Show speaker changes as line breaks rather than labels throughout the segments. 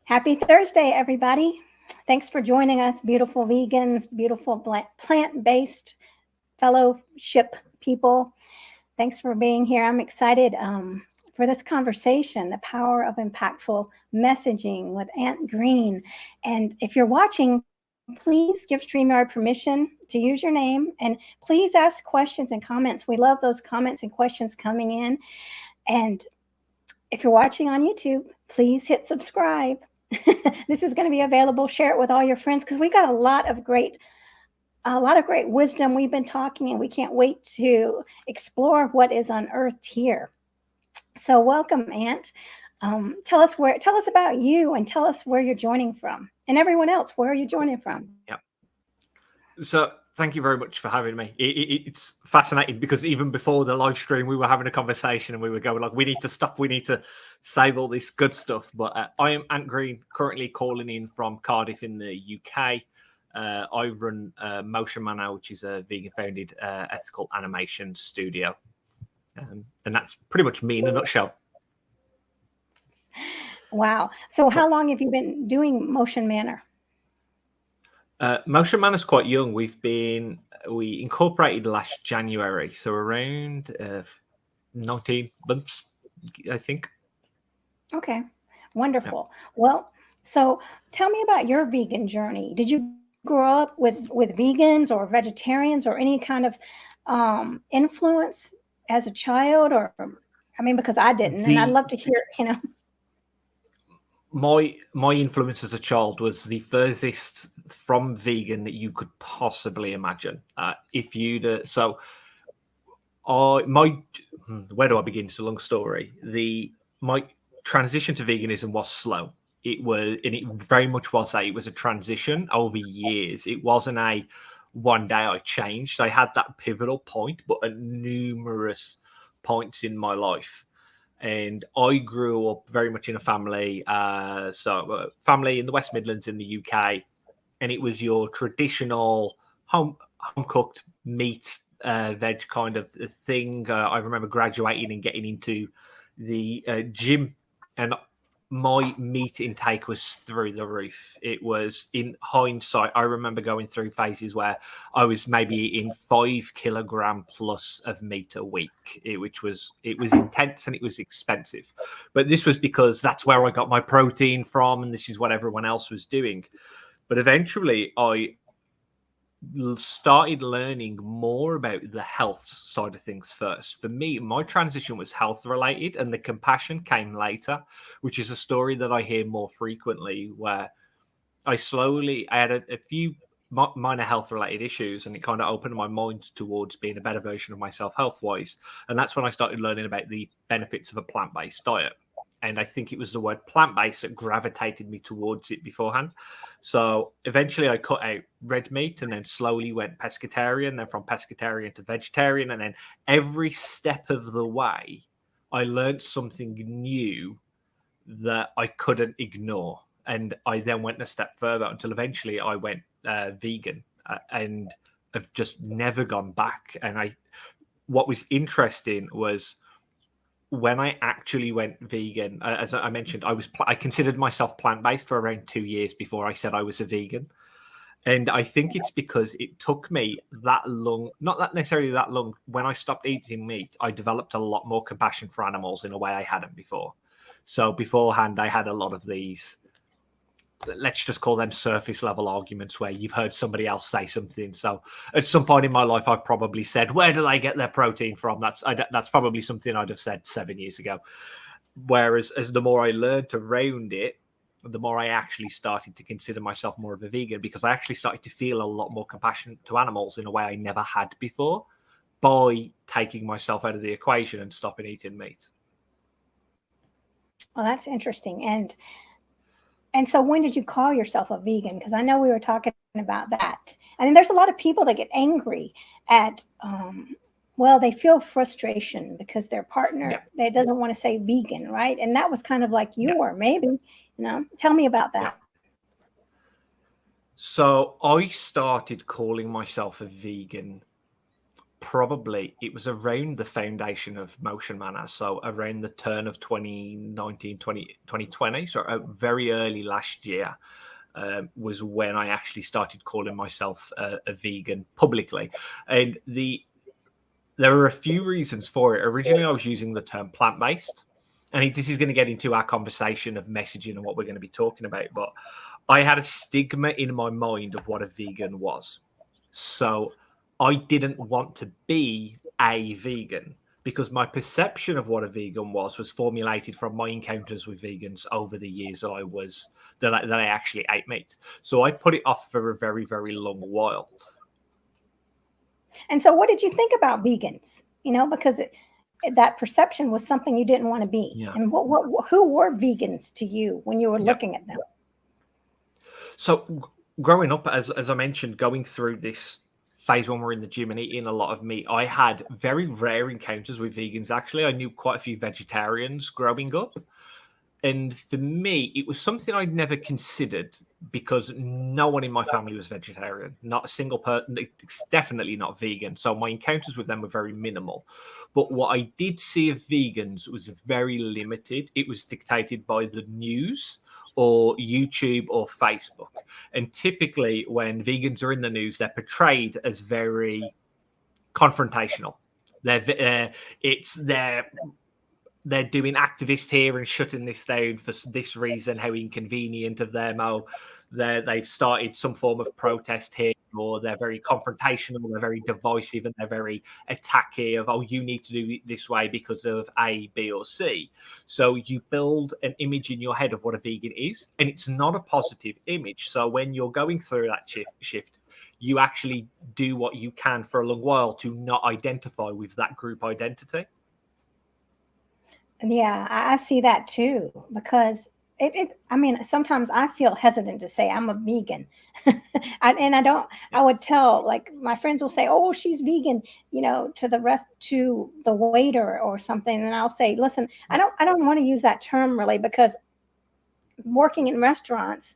Happy Thursday, everybody. Thanks for joining us, beautiful vegans, beautiful plant-based fellowship people. Thanks for being here. I'm excited for this conversation, the power of impactful messaging with Aunt Green. And if you're watching, please give StreamYard permission to use your name, and please ask questions and comments. We love those comments and questions coming in. And if you're watching on YouTube, please hit subscribe. This is going to be available. Share it with all your friends, because we got a lot of great wisdom. We've been talking, and we can't wait to explore what is unearthed here. So welcome, Aunt. Tell us about you, and tell us where you're joining from, and everyone else, where are you joining from?
Yeah. So thank you very much for having me. It's fascinating, because even before the live stream, we were having a conversation, and we were going like, we need to stop, we need to save all this good stuff. But I am Ant Green, currently calling in from Cardiff in the UK. I run Motion Manor, which is a vegan-founded ethical animation studio. And that's pretty much me in a nutshell.
Wow. So how long have you been doing Motion Manor?
Motion Manor is quite young. We incorporated last January, so around 19 months, I think.
Okay, wonderful. Yeah. Well, so tell me about your vegan journey. Did you grow up with vegans or vegetarians, or any kind of influence as a child? Or, I mean, because I didn't, and I'd love to hear,
My influence as a child was the furthest from vegan that you could possibly imagine. Where do I begin? It's a long story. My transition to veganism was slow. It very much was it was a transition over years. It wasn't a one day I changed. I had that pivotal point, but at numerous points in my life. And I grew up very much in a family, family in the West Midlands in the UK, and it was your traditional home cooked meat, veg kind of thing. I remember graduating and getting into the gym, and my meat intake was through the roof. It was, in hindsight, I remember going through phases where I was maybe eating 5 kilogram plus of meat a week, it was intense and it was expensive. But this was because that's where I got my protein from, and this is what everyone else was doing. But eventually I started learning more about the health side of things first. For me, my transition was health related, and the compassion came later, which is a story that I hear more frequently, where I had a few minor health related issues, and it kind of opened my mind towards being a better version of myself health wise. And that's when I started learning about the benefits of a plant-based diet. And I think it was the word plant-based that gravitated me towards it beforehand. So eventually I cut out red meat, and then slowly went pescatarian, then from pescatarian to vegetarian. And then every step of the way, I learned something new that I couldn't ignore. And I then went a step further until eventually I went vegan, and I've just never gone back. And what was interesting was, when I actually went vegan, as I mentioned, I considered myself plant-based for around 2 years before I said I was a vegan. And I think it's because it took me that long, not that necessarily that long. When I stopped eating meat, I developed a lot more compassion for animals in a way I hadn't before. So beforehand, I had a lot of these, let's just call them surface level arguments, where you've heard somebody else say something. So at some point in my life, I've probably said, where do they get their protein from? That's probably something I'd have said 7 years ago. Whereas as the more I learned around it, the more I actually started to consider myself more of a vegan, because I actually started to feel a lot more compassion to animals in a way I never had before, by taking myself out of the equation and stopping eating meat.
Well, that's interesting. And so when did you call yourself a vegan? Because I know we were talking about that. I mean, there's a lot of people that get angry at, they feel frustration because their partner, they doesn't want to say vegan, right? And that was kind of like you were, maybe, Tell me about that.
So I started calling myself a vegan probably it was around the foundation of Motion Manor, so around the turn of 2019, 2020, so very early last year. Was when I actually started calling myself a vegan publicly. And there are a few reasons for it. Originally, I was using the term plant-based. And this is going to get into our conversation of messaging and what we're going to be talking about. But I had a stigma in my mind of what a vegan was. So I didn't want to be a vegan, because my perception of what a vegan was formulated from my encounters with vegans over the years that I actually ate meat. So I put it off for a very, very long while.
And so what did you think about vegans? Because that perception was something you didn't want to be.
Yeah.
And who were vegans to you when you were looking at them?
So growing up, as I mentioned, going through this phase when we're in the gym and eating a lot of meat, I had very rare encounters with vegans. Actually, I knew quite a few vegetarians growing up. And for me, it was something I'd never considered, because no one in my family was vegetarian. Not a single person. It's definitely not vegan. So my encounters with them were very minimal. But what I did see of vegans was very limited. It was dictated by the news or YouTube or Facebook. And typically when vegans are in the news, they're portrayed as very confrontational. They're doing activists here and shutting this down for this reason, how inconvenient of them. Oh, they've started some form of protest here, or they're very confrontational, they're very divisive, and they're very attacky of, oh, you need to do it this way because of A, B, or C. So you build an image in your head of what a vegan is, and it's not a positive image. So when you're going through that shift, you actually do what you can for a long while to not identify with that group identity.
Yeah, I see that too, because sometimes I feel hesitant to say I'm a vegan. I would tell, like, my friends will say, oh, she's vegan, to the waiter or something. And I'll say, listen, I don't want to use that term really, because working in restaurants,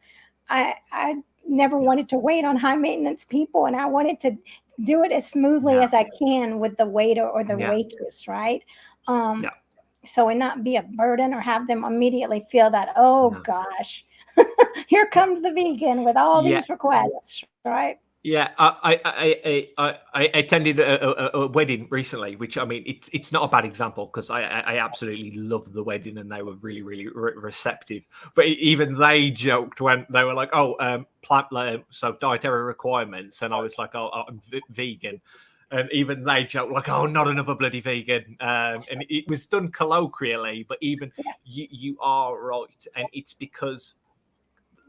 I never wanted to wait on high maintenance people, and I wanted to do it as smoothly as I can with the waiter or the waitress, right? So and not be a burden or have them immediately feel that, gosh, here comes the vegan with all these requests, right?
Yeah, I attended a wedding recently, which, I mean, it's not a bad example, because I absolutely loved the wedding and they were really, really receptive. But even they joked when they were like, so dietary requirements, and I was like, I'm vegan. And even they joked like, oh, not another bloody vegan. And it was done colloquially, but even you are right. And it's because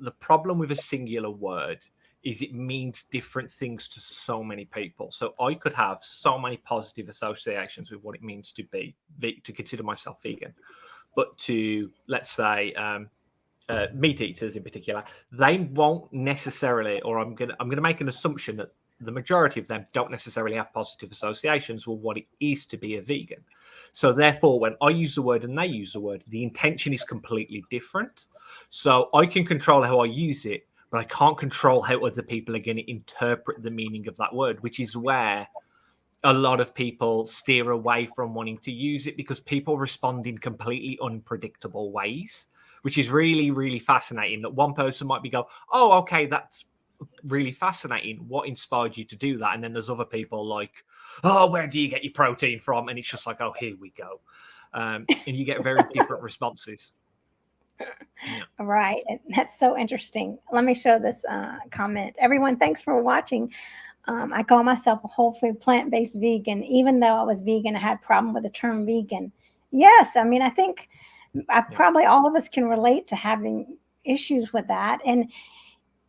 the problem with a singular word is it means different things to so many people. So I could have so many positive associations with what it means to consider myself vegan. But to, let's say, meat eaters in particular, they won't necessarily, or I'm gonna make an assumption that the majority of them don't necessarily have positive associations with what it is to be a vegan. So therefore, when I use the word and they use the word, the intention is completely different. So I can control how I use it, but I can't control how other people are going to interpret the meaning of that word, which is where a lot of people steer away from wanting to use it, because people respond in completely unpredictable ways, which is really, really fascinating. That one person might be go, oh, okay, that's really fascinating. What inspired you to do that? And then there's other people like, oh, where do you get your protein from? And it's just like, oh, here we go. And you get very different responses.
Yeah. Right. That's so interesting. Let me show this comment. Everyone, thanks for watching. I call myself a whole food plant-based vegan. Even though I was vegan, I had a problem with the term vegan. Yes. I mean, I think probably all of us can relate to having issues with that.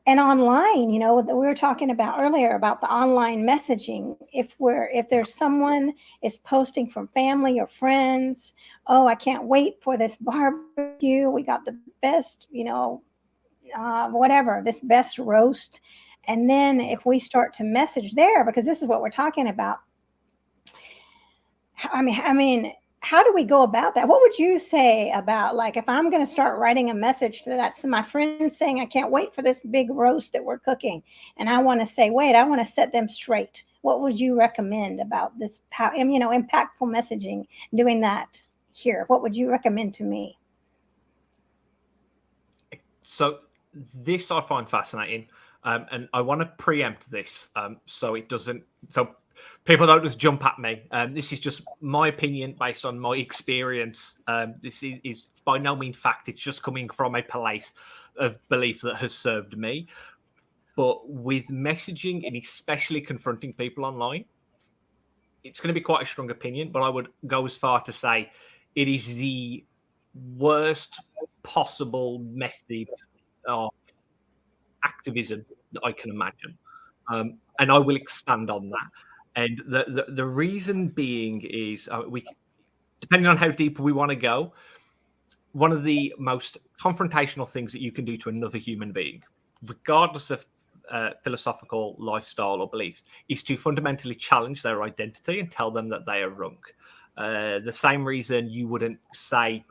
And online, we were talking about earlier about the online messaging. If there's someone is posting from family or friends, oh, I can't wait for this barbecue. We got the best, this best roast. And then if we start to message there, because this is what we're talking about. I mean, how do we go about that? What would you say about, like, if I'm going to start writing a message to my friends saying, I can't wait for this big roast that we're cooking. And I want to say, wait, I want to set them straight. what would you recommend about this, impactful messaging, doing that here? What would you recommend to me?
So this I find fascinating, and I want to preempt this so people don't just jump at me. This is just my opinion based on my experience. This is by no means fact. It's just coming from a place of belief that has served me. But with messaging and especially confronting people online, it's going to be quite a strong opinion, but I would go as far to say it is the worst possible method of activism that I can imagine. And I will expand on that. And the reason being is depending on how deep we want to go, one of the most confrontational things that you can do to another human being, regardless of philosophical lifestyle or beliefs, is to fundamentally challenge their identity and tell them that they are wrong. The same reason you wouldn't start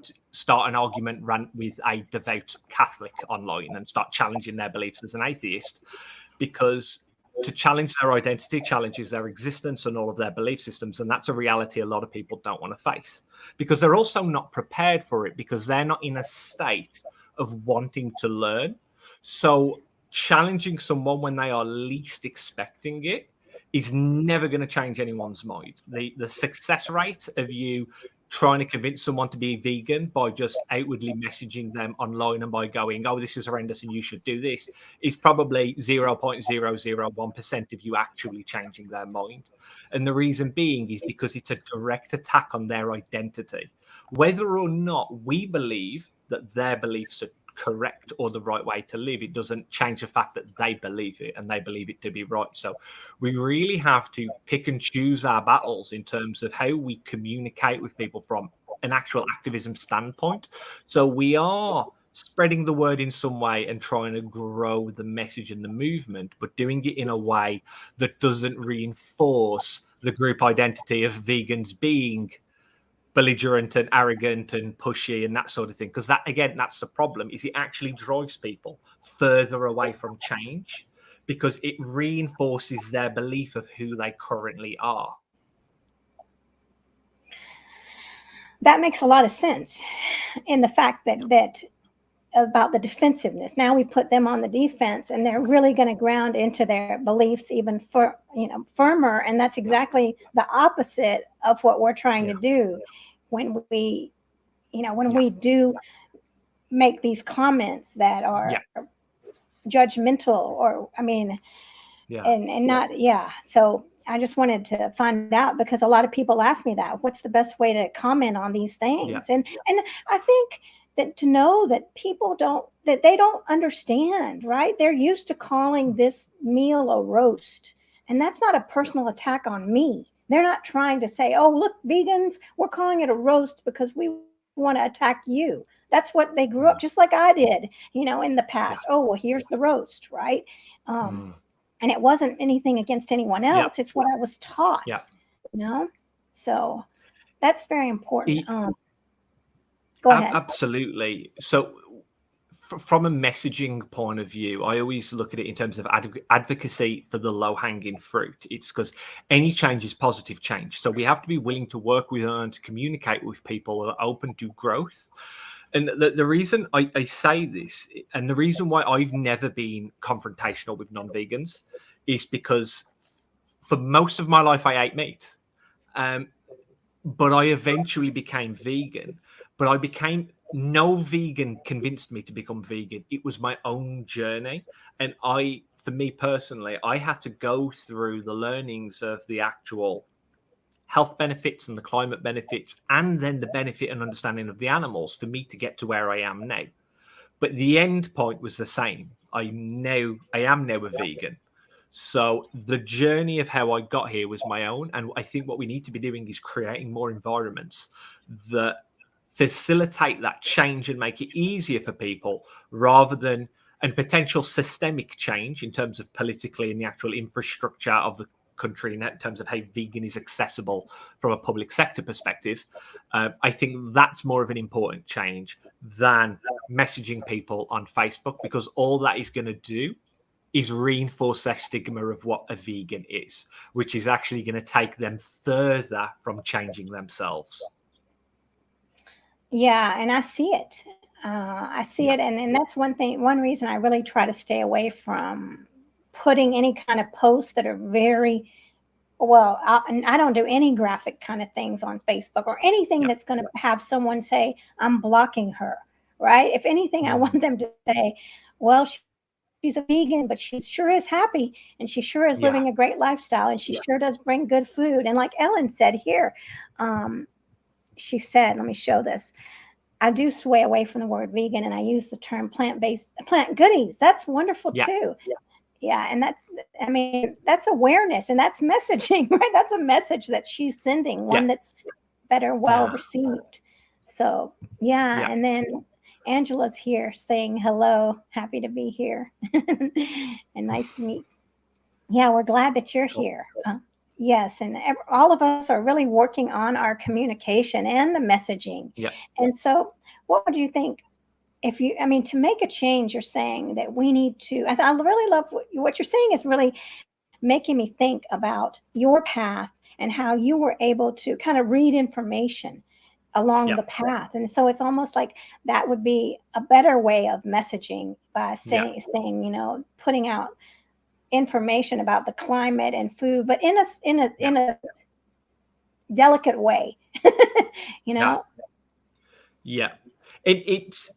an argument with a devout Catholic online and start challenging their beliefs as an atheist, because to challenge their identity challenges their existence and all of their belief systems, and that's a reality a lot of people don't want to face, because they're also not prepared for it, because they're not in a state of wanting to learn. So challenging someone when they are least expecting it is never going to change anyone's mind. The success rate of you trying to convince someone to be vegan by just outwardly messaging them online and by going, oh, this is horrendous and you should do this, is probably 0.001% of you actually changing their mind. And the reason being is because it's a direct attack on their identity. Whether or not we believe that their beliefs are correct or the right way to live, it doesn't change the fact that they believe it and they believe it to be right. So we really have to pick and choose our battles in terms of how we communicate with people from an actual activism standpoint. So we are spreading the word in some way and trying to grow the message and the movement, but doing it in a way that doesn't reinforce the group identity of vegans being belligerent and arrogant and pushy and that sort of thing, because that's the problem, is it actually drives people further away from change because it reinforces their belief of who they currently are.
That makes a lot of sense in the fact that about the defensiveness. Now we put them on the defense and they're really going to ground into their beliefs even firmer, and that's exactly the opposite of what we're trying to do when we do make these comments that are judgmental, or and not so I just wanted to find out, because a lot of people ask me that, what's the best way to comment on these things? And I think that to know that people they don't understand, right? They're used to calling this meal a roast, and that's not a personal attack on me. They're not trying to say, oh, look, vegans, we're calling it a roast because we want to attack you. That's what they grew up just like I did, in the past. Oh, well, here's the roast, right? And it wasn't anything against anyone else. It's what I was taught, So that's very important. Go ahead.
Absolutely. So from a messaging point of view, I always look at it in terms of advocacy for the low-hanging fruit. It's because any change is positive change. So we have to be willing to work with and to communicate with people that are open to growth. And the reason I say this, and the reason why I've never been confrontational with non-vegans, is because for most of my life I ate meat. But I eventually became vegan. But no vegan convinced me to become vegan. It was my own journey. And for me personally, I had to go through the learnings of the actual health benefits and the climate benefits, and then the benefit and understanding of the animals for me to get to where I am now. But the end point was the same. I am now a vegan. So the journey of how I got here was my own. And I think what we need to be doing is creating more environments that facilitate that change and make it easier for people, rather than and potential systemic change in terms of politically and the actual infrastructure of the country in terms of how vegan is accessible from a public sector perspective. I think that's more of an important change than messaging people on Facebook, because all that is going to do is reinforce their stigma of what a vegan is, which is actually going to take them further from changing themselves.
Yeah, and I see it. I see it, and that's one reason I really try to stay away from putting any kind of posts that are very well. And I don't do any graphic kind of things on Facebook or anything that's going to have someone say, "I'm blocking her." Right? If anything, I want them to say, "Well, she's a vegan, but she sure is happy, and she sure is living a great lifestyle, and she sure does bring good food." And like Ellen said here, she said, let me show this. I do sway away from the word vegan and I use the term plant goodies. That's wonderful too. Yeah. And that's awareness and that's messaging, right? That's a message that she's sending, one that's better, well received. So, and then Angela's here saying hello, happy to be here and nice to meet. Yeah, we're glad that you're here. Yes, and all of us are really working on our communication and the messaging. And so, what would you think if to make a change? You're saying that we need to. I really love what you're saying. Is really making me think about your path and how you were able to kind of read information along the path. And so it's almost like that would be a better way of messaging by saying putting out information about the climate and food, but in a delicate way,
It's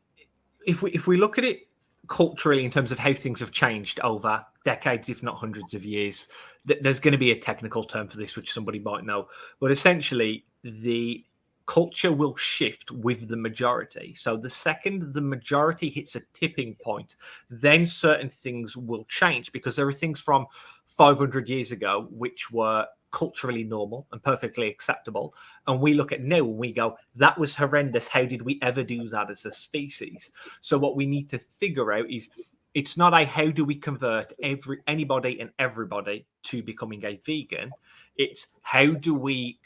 if we look at it culturally in terms of how things have changed over decades, if not hundreds of years, there's going to be a technical term for this, which somebody might know, but essentially the culture will shift with the majority. So the second the majority hits a tipping point, then certain things will change, because there are things from 500 years ago which were culturally normal and perfectly acceptable, and we look at now and we go, that was horrendous, how did we ever do that as a species? So what we need to figure out is, it's not a how do we convert anybody and everybody to becoming a vegan, it's how do we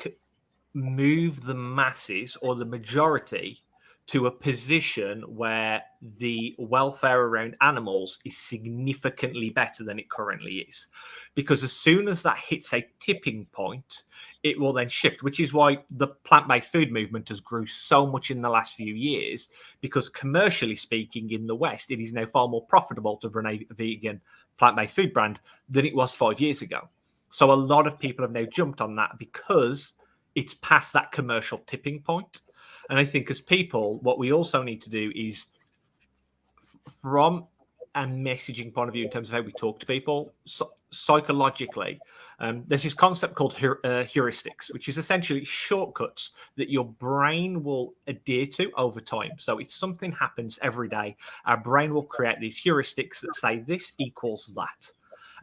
move the masses or the majority to a position where the welfare around animals is significantly better than it currently is. Because as soon as that hits a tipping point, it will then shift, which is why the plant-based food movement has grew so much in the last few years, because commercially speaking in the West, it is now far more profitable to run a vegan plant-based food brand than it was 5 years ago. So a lot of people have now jumped on that because it's past that commercial tipping point. And I think as people, what we also need to do is, from a messaging point of view, in terms of how we talk to people, psychologically, there's this concept called heuristics, which is essentially shortcuts that your brain will adhere to over time. So if something happens every day, our brain will create these heuristics that say this equals that.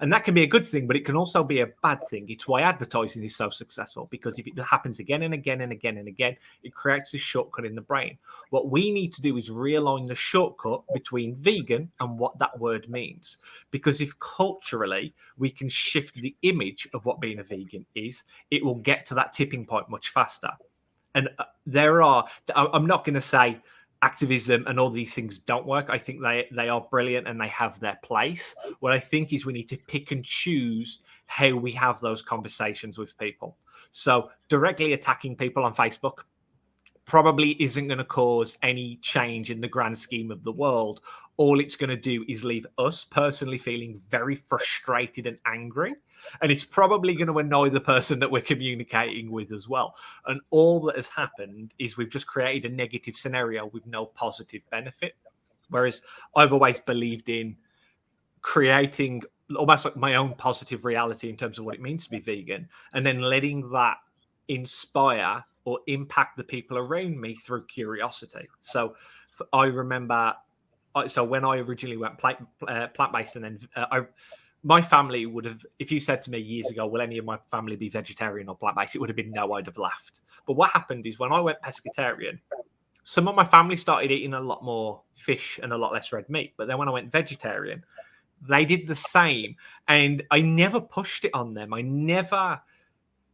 And that can be a good thing, but it can also be a bad thing. It's why advertising is so successful, because if it happens again and again and again and again, it creates a shortcut in the brain. What we need to do is realign the shortcut between vegan and what that word means. Because if culturally we can shift the image of what being a vegan is, it will get to that tipping point much faster. And I'm not going to say activism and all these things don't work. I think they are brilliant and they have their place. What I think is we need to pick and choose how we have those conversations with people. So directly attacking people on Facebook probably isn't going to cause any change in the grand scheme of the world. All it's going to do is leave us personally feeling very frustrated and angry. And it's probably going to annoy the person that we're communicating with as well. And all that has happened is we've just created a negative scenario with no positive benefit. Whereas I've always believed in creating almost like my own positive reality in terms of what it means to be vegan, and then letting that inspire or impact the people around me through curiosity. So I remember, when I originally went plant-based, and then my family would have, if you said to me years ago, will any of my family be vegetarian or plant-based? It would have been no, I'd have laughed. But what happened is when I went pescatarian, some of my family started eating a lot more fish and a lot less red meat. But then when I went vegetarian, they did the same. And I never pushed it on them. I never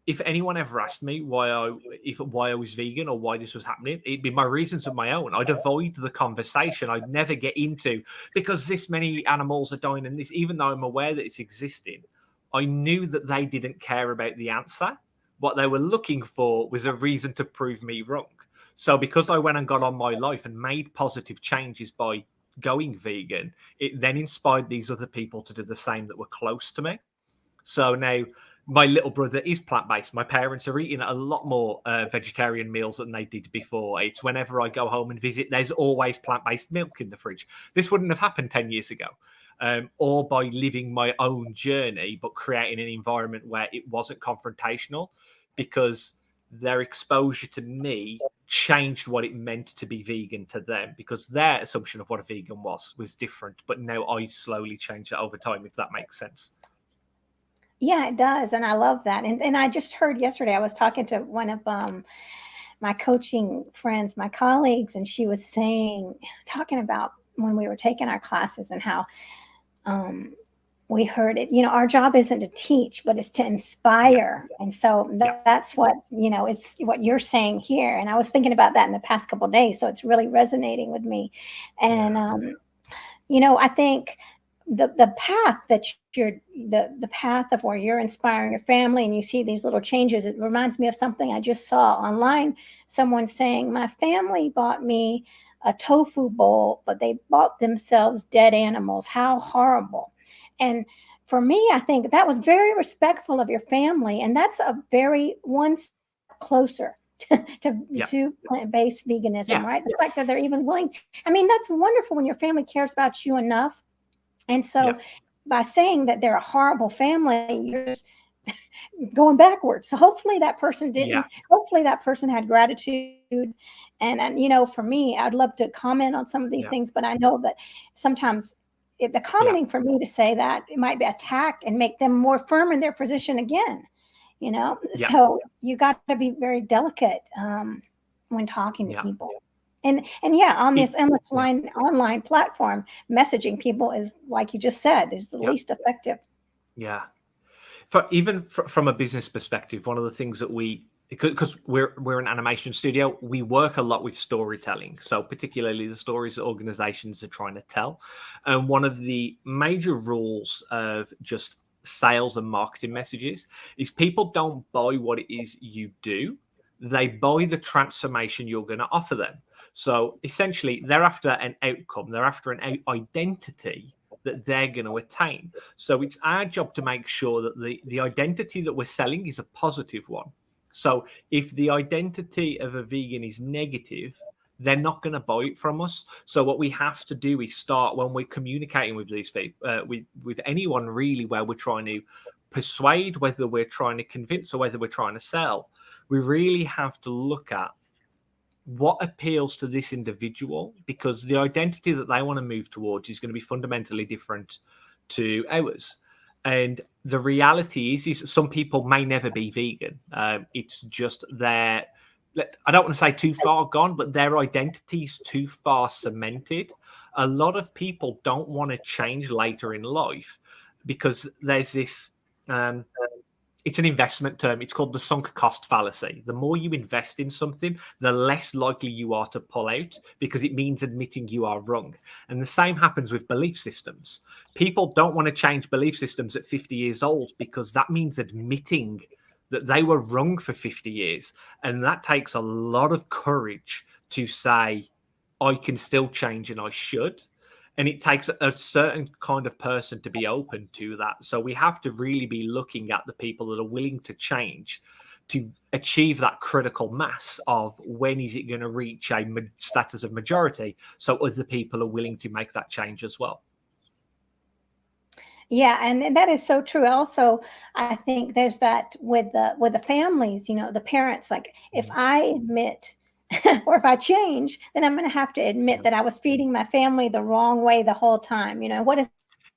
if anyone ever asked me why I was vegan or why this was happening, it'd be my reasons of my own. I'd avoid the conversation. I'd never get into because this many animals are dying, and this, even though I'm aware that it's existing, I knew that they didn't care about the answer. What they were looking for was a reason to prove me wrong. So because I went and got on my life and made positive changes by going vegan, it then inspired these other people to do the same that were close to me. So now my little brother is plant-based. My parents are eating a lot more vegetarian meals than they did before. It's whenever I go home and visit, there's always plant-based milk in the fridge. This wouldn't have happened 10 years ago. Or by living my own journey, but creating an environment where it wasn't confrontational, because their exposure to me changed what it meant to be vegan to them, because their assumption of what a vegan was different. But now I slowly changed it over time, if that makes sense.
Yeah, it does. And I love that. And I just heard yesterday, I was talking to one of my coaching friends, my colleagues, and she was talking about when we were taking our classes and how we heard it, our job isn't to teach, but it's to inspire. And so that's what, it's what you're saying here. And I was thinking about that in the past couple of days. So it's really resonating with me. And, I think the path that the path of where you're inspiring your family and you see these little changes, it reminds me of something I just saw online. Someone saying, my family bought me a tofu bowl, but they bought themselves dead animals. How horrible. And for me, I think that was very respectful of your family. And that's a very one step closer to plant-based veganism, right? The fact that they're even willing. I mean, that's wonderful when your family cares about you enough. And so by saying that they're a horrible family, you're just going backwards. So hopefully that person didn't, hopefully that person had gratitude. And for me, I'd love to comment on some of these things, but I know that sometimes the commenting for me to say that it might be attack and make them more firm in their position again, so you got to be very delicate when talking to people. And on this endless online platform, messaging people is, like you just said, is the least effective.
Yeah. From a business perspective, one of the things that because we're an animation studio, we work a lot with storytelling. So particularly the stories that organizations are trying to tell. And one of the major rules of just sales and marketing messages is people don't buy what it is you do. They buy the transformation you're going to offer them. So essentially, they're after an outcome. They're after an identity that they're going to attain. So it's our job to make sure that the identity that we're selling is a positive one. So if the identity of a vegan is negative, they're not going to buy it from us. So what we have to do is start when we're communicating with these people, with anyone really, where we're trying to persuade, whether we're trying to convince or whether we're trying to sell, we really have to look at what appeals to this individual, because the identity that they want to move towards is going to be fundamentally different to ours. And the reality is some people may never be vegan. It's just I don't want to say too far gone, but their identity is too far cemented. A lot of people don't want to change later in life because there's this, it's an investment term. It's called the sunk cost fallacy. The more you invest in something, the less likely you are to pull out, because it means admitting you are wrong. And the same happens with belief systems. People don't want to change belief systems at 50 years old because that means admitting that they were wrong for 50 years. And that takes a lot of courage to say, I can still change and I should. And it takes a certain kind of person to be open to that. So we have to really be looking at the people that are willing to change to achieve that critical mass of when is it going to reach a status of majority, so other people are willing to make that change as well.
Yeah, and that is so true. Also, I think there's that with the families, the parents, like if I admit or if I change, then I'm going to have to admit that I was feeding my family the wrong way the whole time. What does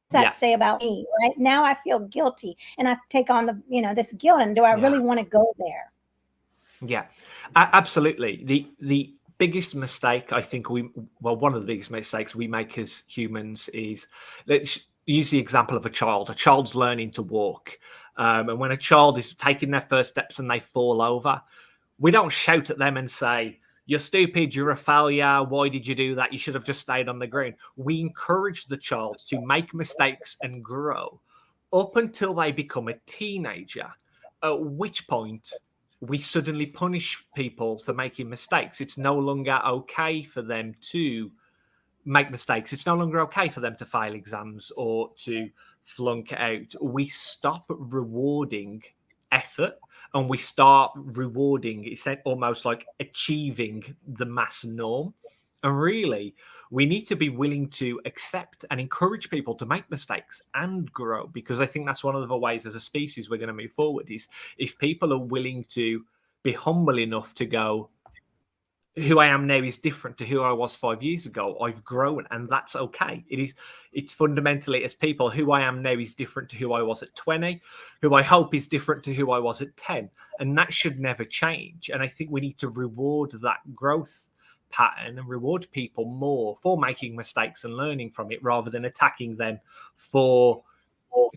that say about me? Right now, I feel guilty, and I take on this guilt. And do I really want to go there?
Yeah, absolutely. The biggest mistake I think one of the biggest mistakes we make as humans is use the example of a child. A child's learning to walk. And when a child is taking their first steps and they fall over, we don't shout at them and say, "You're stupid, you're a failure, why did you do that? You should have just stayed on the ground." We encourage the child to make mistakes and grow up until they become a teenager, at which point we suddenly punish people for making mistakes. It's no longer okay for them to make mistakes. It's no longer okay for them to fail exams or to flunk out. We stop rewarding effort and we start rewarding, it's almost like achieving the mass norm. And really, we need to be willing to accept and encourage people to make mistakes and grow, because I think that's one of the ways as a species we're going to move forward, is if people are willing to be humble enough to go, who I am now is different to who I was 5 years ago. I've grown, and that's okay. It's fundamentally, as people, who I am now is different to who I was at 20, who I hope is different to who I was at 10. And that should never change. And I think we need to reward that growth pattern and reward people more for making mistakes and learning from it, rather than attacking them for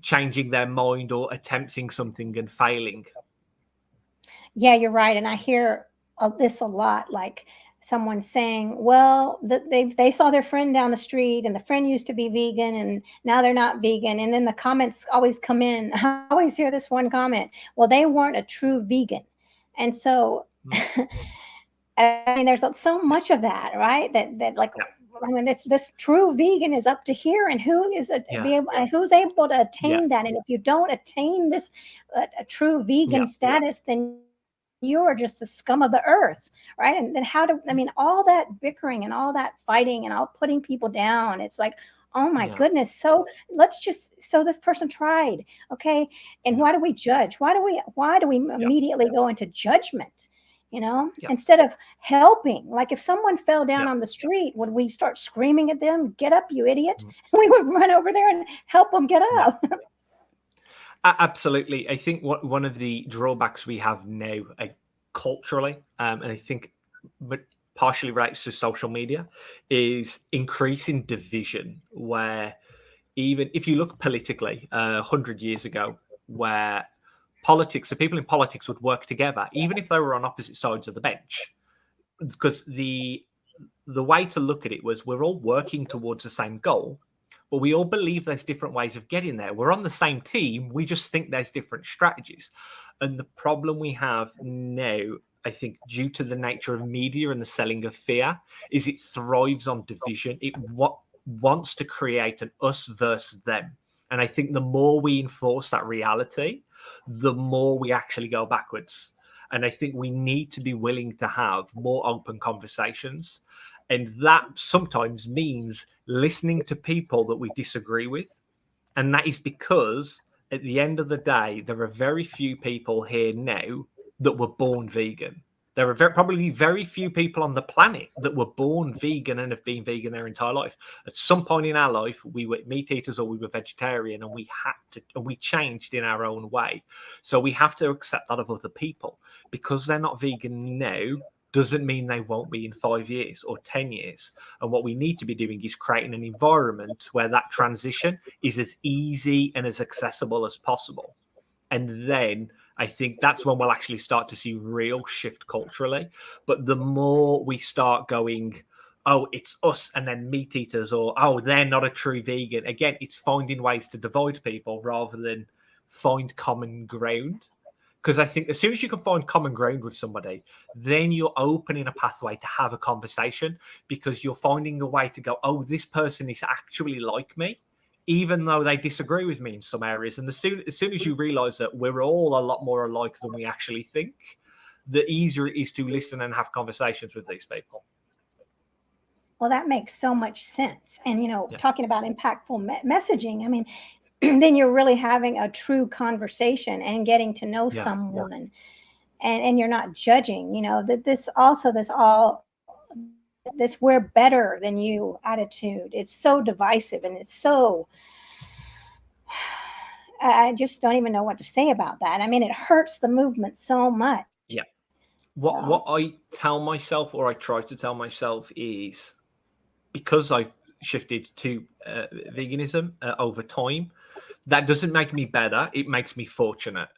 changing their mind or attempting something and failing.
Yeah, you're right. And I hear this a lot, like someone saying, well, they saw their friend down the street and the friend used to be vegan and now they're not vegan. And then the comments always come in. I always hear this one comment, well, they weren't a true vegan. And so, I mean, there's so much of that, right? That like, I mean, this true vegan is up to here, and who is who's able to attain that? And if you don't attain this a true vegan status, then you're just the scum of the earth, right? And then I mean, all that bickering and all that fighting and all putting people down, it's like, oh my goodness. So so this person tried, okay? And why do we judge? Why do we immediately go into judgment? Instead of helping. Like if someone fell down on the street, would we start screaming at them, "Get up, you idiot"? We would run over there and help them get up.
Absolutely. I think one of the drawbacks we have now culturally, and I think but partially relates to social media, is increasing division, where even if you look politically 100 years ago, where so people in politics would work together, even if they were on opposite sides of the bench, because the way to look at it was, we're all working towards the same goal, but we all believe there's different ways of getting there. We're on the same team. We just think there's different strategies. And the problem we have now, I think, due to the nature of media and the selling of fear, is it thrives on division. It wants to create an us versus them. And I think the more we enforce that reality, the more we actually go backwards. And I think we need to be willing to have more open conversations. And that sometimes means listening to people that we disagree with. And that is because at the end of the day, there are very few people here now that were born vegan. There are probably very few people on the planet that were born vegan and have been vegan their entire life. At some point in our life, we were meat eaters or we were vegetarian, and we changed in our own way. So we have to accept that of other people. Because they're not vegan now doesn't mean they won't be in 5 years or 10 years. And what we need to be doing is creating an environment where that transition is as easy and as accessible as possible. And then I think that's when we'll actually start to see real shift culturally. But the more we start going, oh, it's us and then meat eaters, or, oh, they're not a true vegan. Again, it's finding ways to divide people rather than find common ground. Because I think as soon as you can find common ground with somebody, then you're opening a pathway to have a conversation, because you're finding a way to go, oh, this person is actually like me, even though they disagree with me in some areas. And as soon as you realize that we're all a lot more alike than we actually think, the easier it is to listen and have conversations with these people.
Well, that makes so much sense. And, talking about impactful messaging, I mean, then you're really having a true conversation and getting to know someone. And you're not judging, that this we're better than you attitude. It's so divisive, and it's so, I just don't even know what to say about that. I mean, it hurts the movement so much.
Yeah. What I tell myself, or I try to tell myself, is because I've shifted to veganism over time. That doesn't make me better. It makes me fortunate.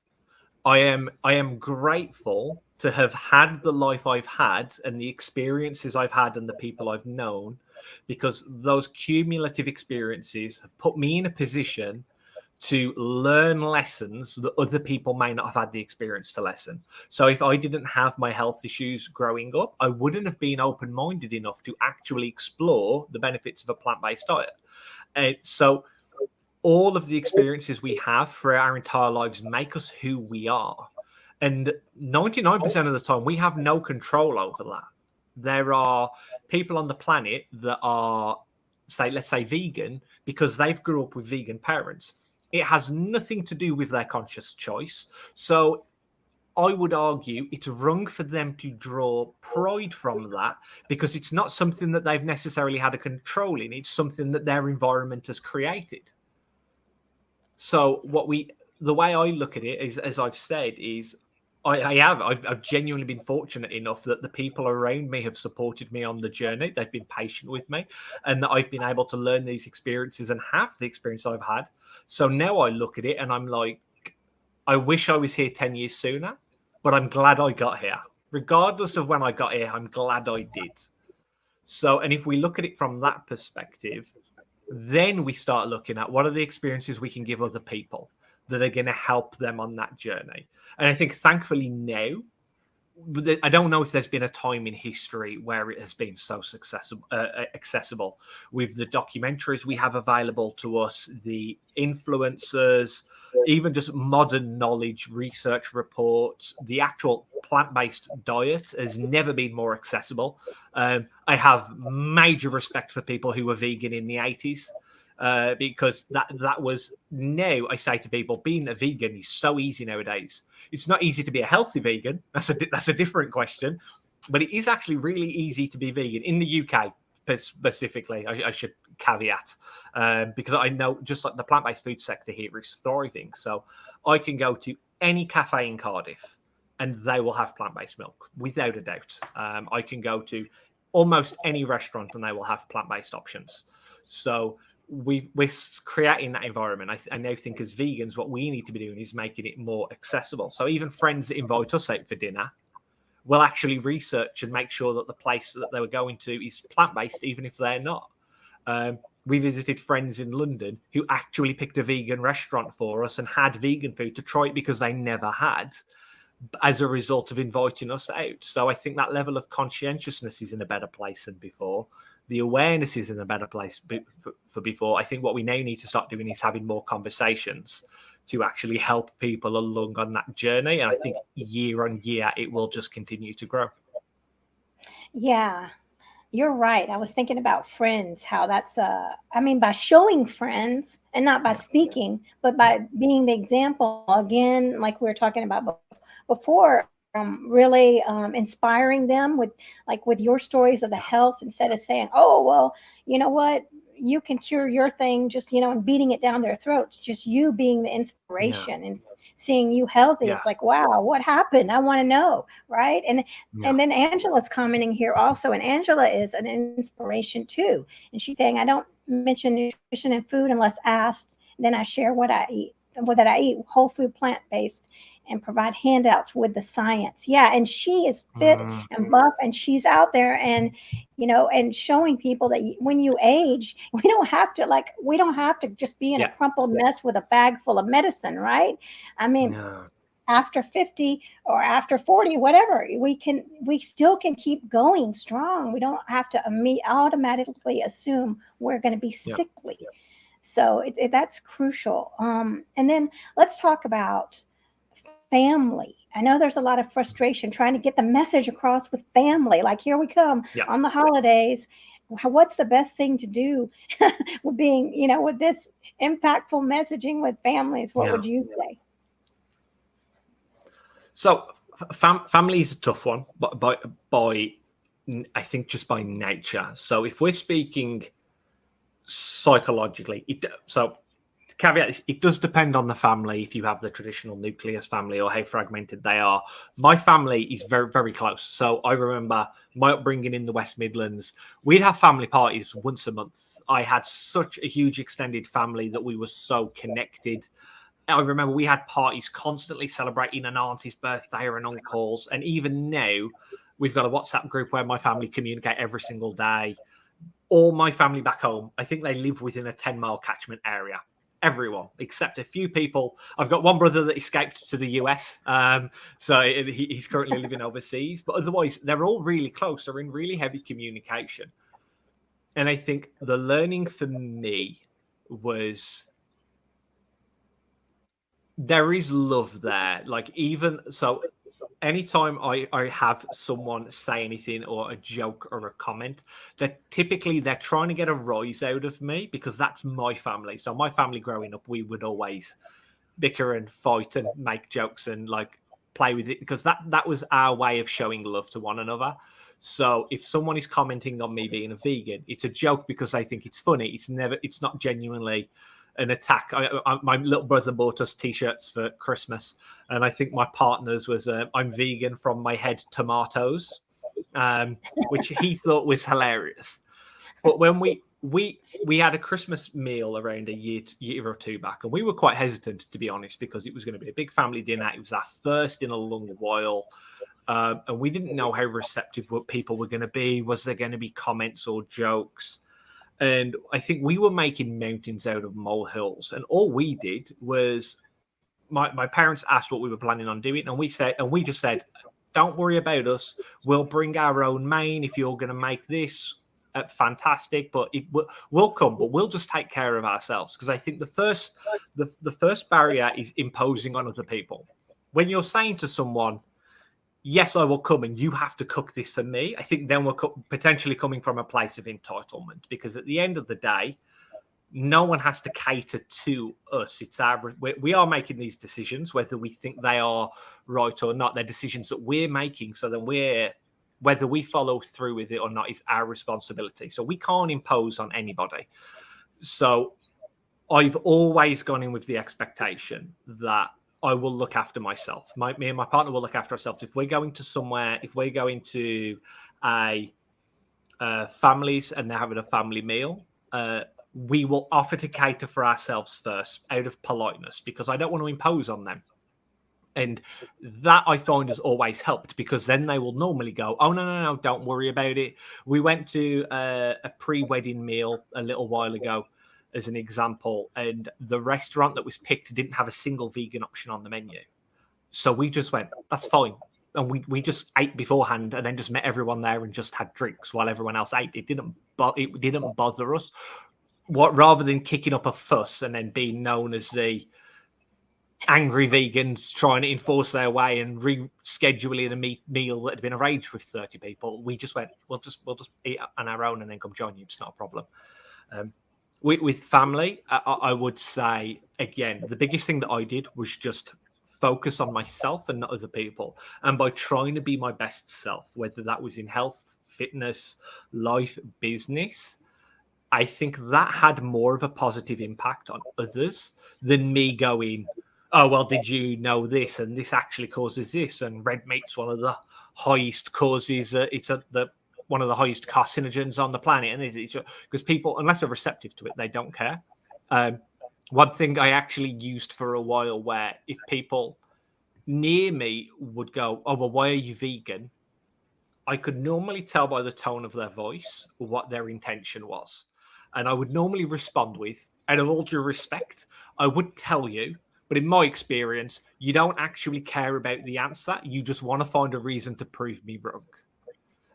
I am grateful to have had the life I've had and the experiences I've had and the people I've known, because those cumulative experiences have put me in a position to learn lessons that other people may not have had the experience to lesson. So if I didn't have my health issues growing up, I wouldn't have been open-minded enough to actually explore the benefits of a plant-based diet. So all of the experiences we have for our entire lives make us who we are. And 99% of the time, we have no control over that. There are people on the planet that are, let's say vegan, because they've grew up with vegan parents. It has nothing to do with their conscious choice. So I would argue it's wrong for them to draw pride from that, because it's not something that they've necessarily had a control in. It's something that their environment has created. So the way I look at it is, as I've said, is I've genuinely been fortunate enough that the people around me have supported me on the journey. They've been patient with me, and that I've been able to learn these experiences and have the experience I've had. So now I look at it and I'm like, I wish I was here 10 years sooner, but I'm glad I got here. Regardless of when I got here, I'm glad I did. So, and if we look at it from that perspective, then we start looking at what are the experiences we can give other people that are going to help them on that journey. And I think thankfully now, I don't know if there's been a time in history where it has been so accessible with the documentaries we have available to us, the influencers, even just modern knowledge, research reports. The actual plant-based diet has never been more accessible. I have major respect for people who were vegan in the 80s. Because that was, now I say to people, being a vegan is so easy nowadays. It's not easy to be a healthy vegan. That's a different question, but it is actually really easy to be vegan in the UK specifically. I should caveat, because I know just like the plant-based food sector here is thriving. So I can go to any cafe in Cardiff and they will have plant-based milk without a doubt. I can go to almost any restaurant and they will have plant-based options. So we're creating that environment. I now think as vegans, what we need to be doing is making it more accessible. So even friends that invite us out for dinner will actually research and make sure that the place that they were going to is plant-based, even if they're not. We visited friends in London who actually picked a vegan restaurant for us and had vegan food to try it because they never had, as a result of inviting us out. So I think that level of conscientiousness is in a better place than before. The awareness is in a better place for before. I think what we now need to start doing is having more conversations to actually help people along on that journey. And I think year on year, it will just continue to grow.
Yeah, you're right. I was thinking about friends, how that's, by showing friends and not by speaking, but by being the example, again, like we were talking about before, really inspiring them with your stories of the health, instead of saying, oh, well, you know what, you can cure your thing, just, and beating it down their throats, just you being the inspiration and seeing you healthy. It's like, wow, what happened? I want to know. Right. And then Angela's commenting here also, and Angela is an inspiration too. And she's saying, I don't mention nutrition and food unless asked. Then I share what I eat, whole food, plant-based, and provide handouts with the science. Yeah. And she is fit and buff, and she's out there and, and showing people that when you age, we don't have to just be in a crumpled mess with a bag full of medicine. Right. After 50 or after 40, whatever, we still can keep going strong. We don't have to automatically assume we're going to be sickly. So that's crucial. And then let's talk about family. I know there's a lot of frustration trying to get the message across with family. Like, here we come on the holidays. What's the best thing to do with being, with this impactful messaging with families? What would you say?
So family is a tough one, but by I think just by nature. So if we're speaking psychologically, so caveat this, it does depend on the family, if you have the traditional nucleus family or how fragmented they are. My family is very, very close. So I remember my upbringing in the West Midlands, we'd have family parties once a month. I had such a huge extended family that we were so connected. I remember we had parties constantly celebrating an auntie's birthday or an uncle's. And even now, we've got a WhatsApp group where my family communicate every single day. All my family back home, I think they live within a 10-mile catchment area. Everyone, except a few people. I've got one brother that escaped to the US. So he's currently living overseas. But otherwise, they're all really close. They're in really heavy communication. And I think the learning for me was there is love there. Like, even so, anytime I have someone say anything or a joke or a comment, that typically they're trying to get a rise out of me, because that's my family. So my family growing up, we would always bicker and fight and make jokes and like play with it, because that was our way of showing love to one another. So if someone is commenting on me being a vegan, it's a joke because they think it's funny. It's not genuinely an attack. My little brother bought us t-shirts for Christmas, and I think my partner's was I'm vegan from my head tomatoes, which he thought was hilarious. But when we had a Christmas meal around a year or two back, and we were quite hesitant, to be honest, because it was going to be a big family dinner. It was our first in a long while, and we didn't know how receptive people were going to be. Was there going to be comments or jokes? And I think we were making mountains out of molehills. And all we did was my parents asked what we were planning on doing. And we just said, don't worry about us. We'll bring our own main. If you're going to make this, fantastic. But we'll come, but we'll just take care of ourselves. Because I think the first barrier is imposing on other people. When you're saying to someone, yes, I will come and you have to cook this for me, I think then we're potentially coming from a place of entitlement, because at the end of the day, no one has to cater to us. It's we are making these decisions, whether we think they are right or not. They're decisions that we're making. So then whether we follow through with it or not is our responsibility. So we can't impose on anybody. So I've always gone in with the expectation that I will look after myself. Me and my partner will look after ourselves. If we're going to somewhere, if we're going to a families and they're having a family meal, we will offer to cater for ourselves first out of politeness, because I don't want to impose on them. And that I find has always helped, because then they will normally go, oh, no, don't worry about it. We went to a pre-wedding meal a little while ago, as an example, and the restaurant that was picked didn't have a single vegan option on the menu. So we just went, that's fine. And we just ate beforehand and then just met everyone there and just had drinks while everyone else ate. It didn't bother us. Rather than kicking up a fuss and then being known as the angry vegans trying to enforce their way and rescheduling a meal that had been arranged with 30 people, we just went, we'll just eat on our own and then come join you. It's not a problem. With family, I would say, again, the biggest thing that I did was just focus on myself and not other people. And by trying to be my best self, whether that was in health, fitness, life, business, I think that had more of a positive impact on others than me going, oh, well, did you know this? And this actually causes this. And red meat's one of the highest causes. One of the highest carcinogens on the planet. And because people, unless they're receptive to it, they don't care. One thing I actually used for a while, where if people near me would go, oh, well, why are you vegan? I could normally tell by the tone of their voice what their intention was. And I would normally respond with, out of all due respect, I would tell you, but in my experience, you don't actually care about the answer. You just want to find a reason to prove me wrong.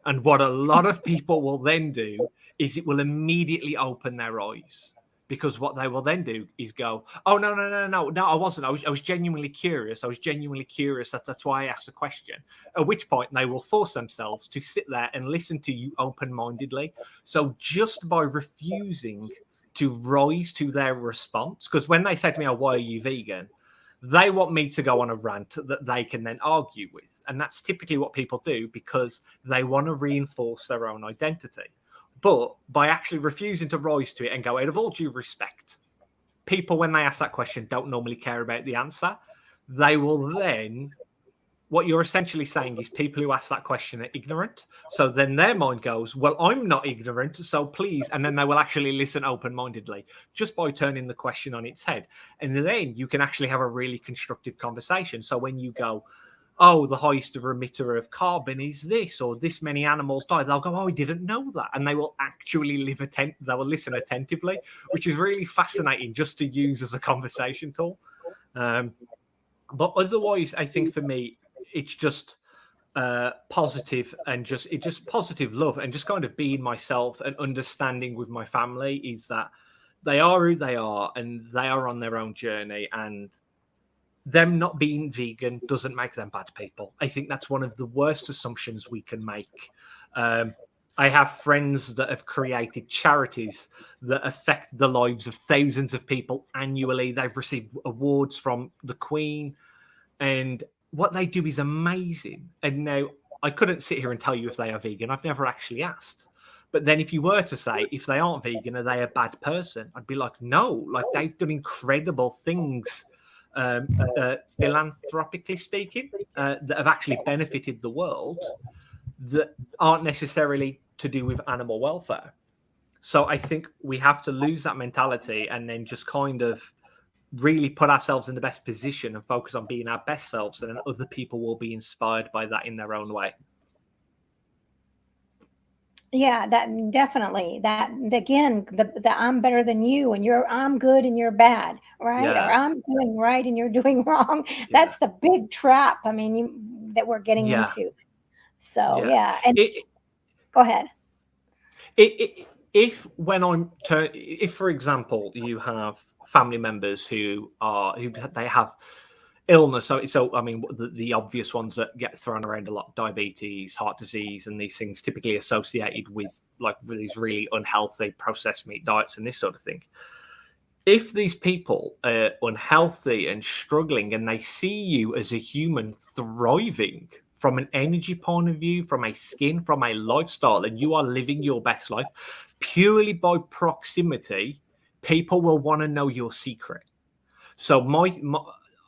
And what a lot of people will then do is it will immediately open their eyes, because what they will then do is go, oh, no, I wasn't. I was genuinely curious. That's why I asked the question. At which point they will force themselves to sit there and listen to you open-mindedly. So just by refusing to rise to their response, because when they say to me, oh, why are you vegan? They want me to go on a rant that they can then argue with. And that's typically what people do, because they want to reinforce their own identity. But by actually refusing to rise to it and go, out of all due respect, people, when they ask that question, don't normally care about the answer. They will then, what you're essentially saying is people who ask that question are ignorant. So then their mind goes, well, I'm not ignorant, so please. And then they will actually listen open-mindedly just by turning the question on its head. And then you can actually have a really constructive conversation. So when you go, oh, the highest emitter of carbon is this, or this many animals die, they'll go, oh, I didn't know that. And they will actually they will listen attentively, which is really fascinating just to use as a conversation tool. But otherwise, I think for me, it's just positive and just positive love and just kind of being myself and understanding with my family is that they are who they are and they are on their own journey, and them not being vegan doesn't make them bad people. I think that's one of the worst assumptions we can make. I have friends that have created charities that affect the lives of thousands of people annually. They've received awards from the Queen, and what they do is amazing. And now I couldn't sit here and tell you if they are vegan. I've never actually asked. But then if you were to say, if they aren't vegan, are they a bad person? I'd be like, no, like they've done incredible things, philanthropically speaking, that have actually benefited the world that aren't necessarily to do with animal welfare. So I think we have to lose that mentality and then just kind of really put ourselves in the best position and focus on being our best selves, and then other people will be inspired by that in their own way.
Yeah, that definitely. That again, the I'm better than you, and I'm good and you're bad, right? Or
Yeah,
I'm doing right and you're doing wrong.
yeah,
That's the big trap. I mean, that we're getting
yeah,
into. So
yeah.
yeah, and
It,
go ahead.
if when if for example you have family members who they have illness, so I mean the obvious ones that get thrown around a lot, diabetes, heart disease, and these things typically associated with like these really unhealthy processed meat diets and this sort of thing. If these people are unhealthy and struggling and they see you as a human thriving from an energy point of view, from a skin, from a lifestyle, and you are living your best life purely by proximity, people will want to know your secret. So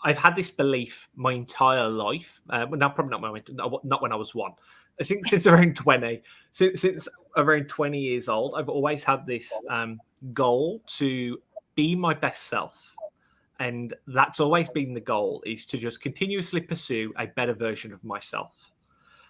I've had this belief my entire life. Well, probably not when I was one. I think since around 20, since around 20 years old, I've always had this goal to be my best self. And that's always been the goal, is to just continuously pursue a better version of myself.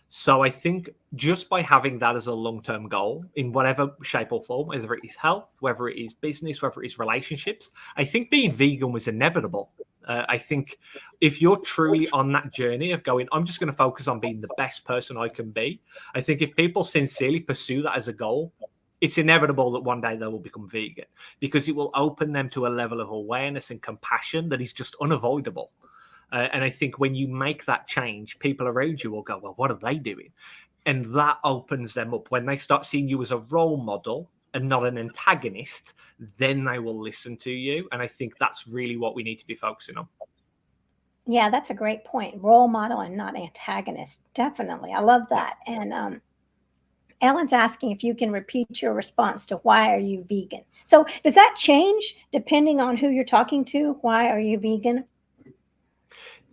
So I think just by having that as a long-term goal in whatever shape or form, whether it is health, whether it is business, whether it is relationships, I think being vegan was inevitable. I think if you're truly on that journey of going, I'm just going to focus on being the best person I can be, I think if people sincerely pursue that as a goal, it's inevitable that one day they will become vegan, because it will open them to a level of awareness and compassion that is just unavoidable. And I think when you make that change, people around you will go, well, what are they doing? And that opens them up. When they start seeing you as a role model and not an antagonist, then they will listen to you. And I think that's really what we need to be focusing on.
Yeah, that's a great point. Role model and not antagonist. Definitely. I love
Yeah.
that. And Ellen's asking if you can repeat your response to why are you vegan? So does that change depending on who you're talking to? Why are you vegan?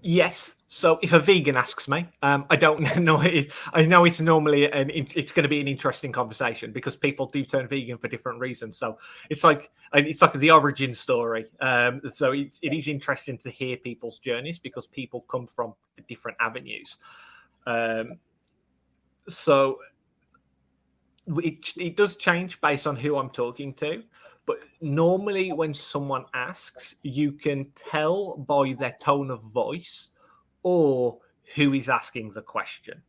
Yes. So if a vegan asks me, I don't know. I know it's normally it's going to be an interesting conversation because people do turn vegan for different reasons. So it's like the origin story. So it is interesting to hear people's journeys because people come from different avenues. So it does change based on who I'm talking to. But normally, when someone asks, you can tell by their tone of voice or who is asking the question.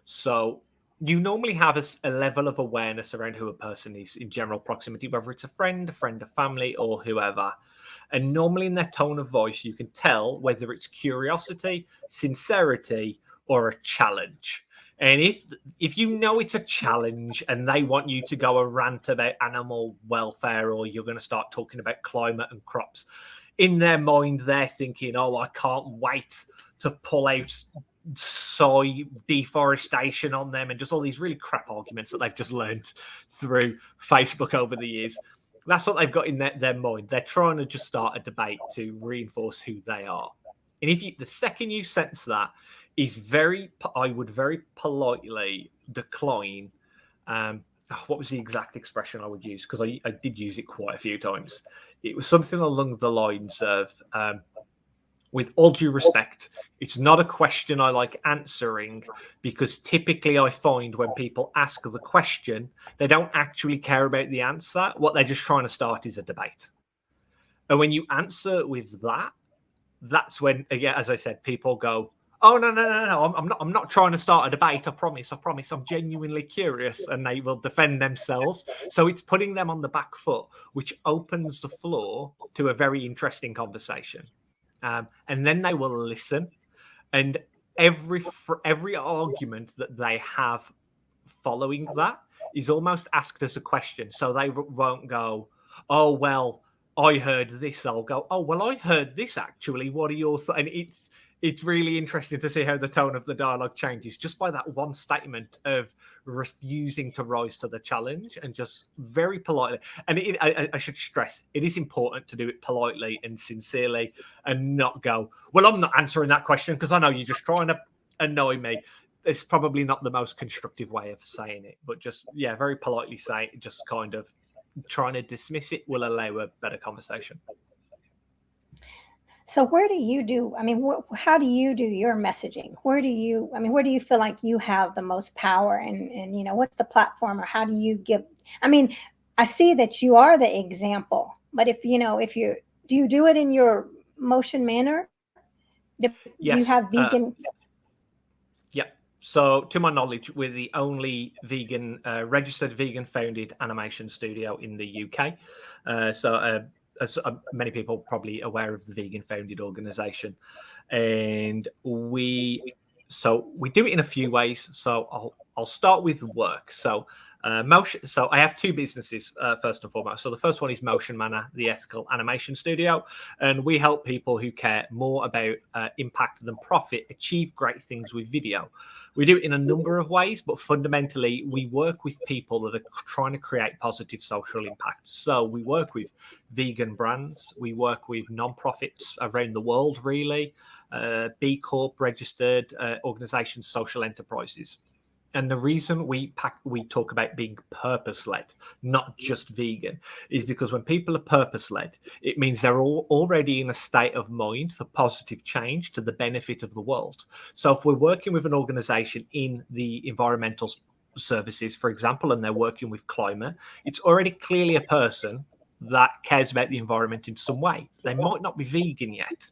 So you normally have a level of awareness around who a person is in general proximity, whether it's a friend of family, or whoever. And normally in their tone of voice, you can tell whether it's curiosity, sincerity, or a challenge. And if you know it's a challenge and they want you to go a rant about animal welfare, or you're going to start talking about climate and crops, in their mind, they're thinking, oh, I can't wait to pull out soy deforestation on them and just all these really crap arguments that they've just learned through Facebook over the years. That's what they've got in their mind. They're trying to just start a debate to reinforce who they are. And the second you sense that, I would very politely decline. What was the exact expression I would use? Because I did use it quite a few times. It was something along the lines of, with all due respect, it's not a question I like answering, because typically I find when people ask the question, they don't actually care about the answer. What they're just trying to start is a debate. And when you answer with that, that's when, again, as I said, people go, "Oh, no, I'm not trying to start a debate. I promise. I'm genuinely curious," and they will defend themselves. So it's putting them on the back foot, which opens the floor to a very interesting conversation. And then they will listen, and every argument that they have following that is almost asked as a question. So they won't go, "Oh, well, I heard this." I'll go, "Oh, well, I heard this actually. What are your thoughts?" And it's really interesting to see how the tone of the dialogue changes just by that one statement of refusing to rise to the challenge, and just very politely. And I should stress, it is important to do it politely and sincerely, and not go, "Well, I'm not answering that question because I know you're just trying to annoy me." It's probably not the most constructive way of saying it, but just, yeah, very politely say it. Just kind of trying to dismiss it will allow a better conversation.
So where do you do, I mean, how do you do your messaging? Where do you feel like you have the most power, and, what's the platform, or how do you give, I mean, I see that you are the example, but if you, do you do it in your Motion Manor? Do you
Yes.
have vegan?
Yeah. So, to my knowledge, we're the only registered vegan founded animation studio in the UK. As many people probably aware of the vegan founded organization, and we do it in a few ways. So I'll start with work. So Motion. So I have two businesses, first and foremost. So the first one is Motion Manor, the ethical animation studio, and we help people who care more about impact than profit achieve great things with video. We do it in a number of ways, but fundamentally, we work with people that are trying to create positive social impact. So we work with vegan brands, we work with non-profits around the world, really, B Corp registered organizations, social enterprises. And the reason we talk about being purpose-led, not just vegan, is because when people are purpose-led, it means they're already in a state of mind for positive change to the benefit of the world. So if we're working with an organization in the environmental services, for example, and they're working with climate, it's already clearly a person that cares about the environment in some way. They might not be vegan yet.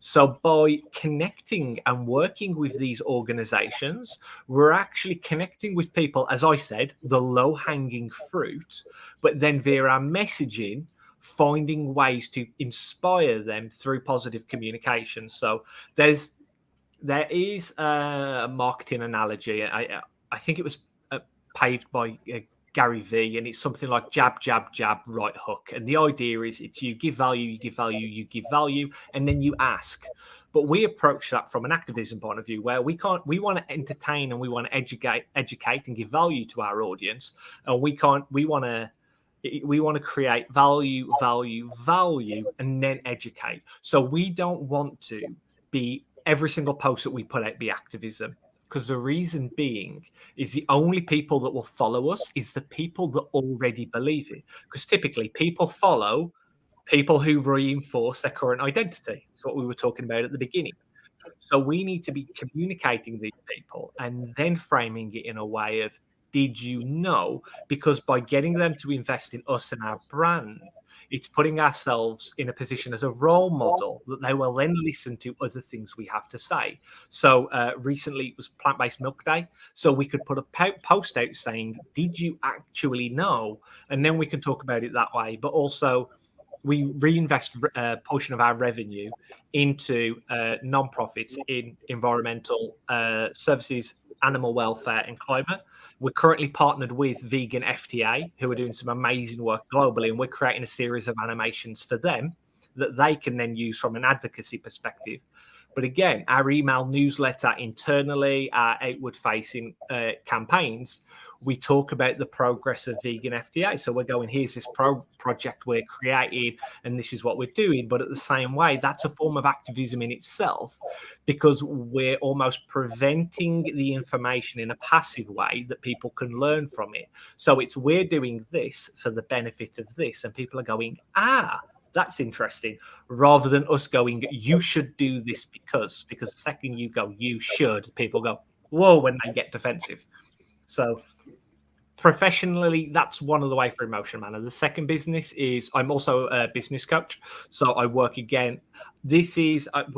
So by connecting and working with these organizations, we're actually connecting with people, as I said, the low-hanging fruit, but then via our messaging, finding ways to inspire them through positive communication. So there is a marketing analogy. I think it was paved by Gary V, and it's something like jab, jab, jab, right hook. And the idea is it's you give value, you give value, you give value, and then you ask. But we approach that from an activism point of view, where we want to entertain and we want to educate and give value to our audience. And we want to create value, and then educate. So we don't want to be every single post that we put out be activism. Because the reason being is the only people that will follow us is the people that already believe it. Because typically people follow people who reinforce their current identity. That's what we were talking about at the beginning. So we need to be communicating these people and then framing it in a way of, did you know? Because by getting them to invest in us and our brand, it's putting ourselves in a position as a role model that they will then listen to other things we have to say. So recently it was Plant-Based Milk Day. So we could put a post out saying, did you actually know? And then we can talk about it that way. But also, we reinvest a portion of our revenue into non-profits in environmental services, animal welfare, and climate. We're currently partnered with Vegan FTA, who are doing some amazing work globally, and we're creating a series of animations for them that they can then use from an advocacy perspective. But again, our email newsletter internally, our outward facing campaigns, we talk about the progress of vegan FDA. So we're going, here's this project we're creating, and this is what we're doing. But at the same way, that's a form of activism in itself, because we're almost preventing the information in a passive way that people can learn from it. So it's, we're doing this for the benefit of this, and people are going, that's interesting, rather than us going, you should do this because the second you go, you should, people go, whoa, when they get defensive. So professionally, that's one of the way through Motion Manor. The second business is, I'm also a business coach. So I work, again, this is, I'm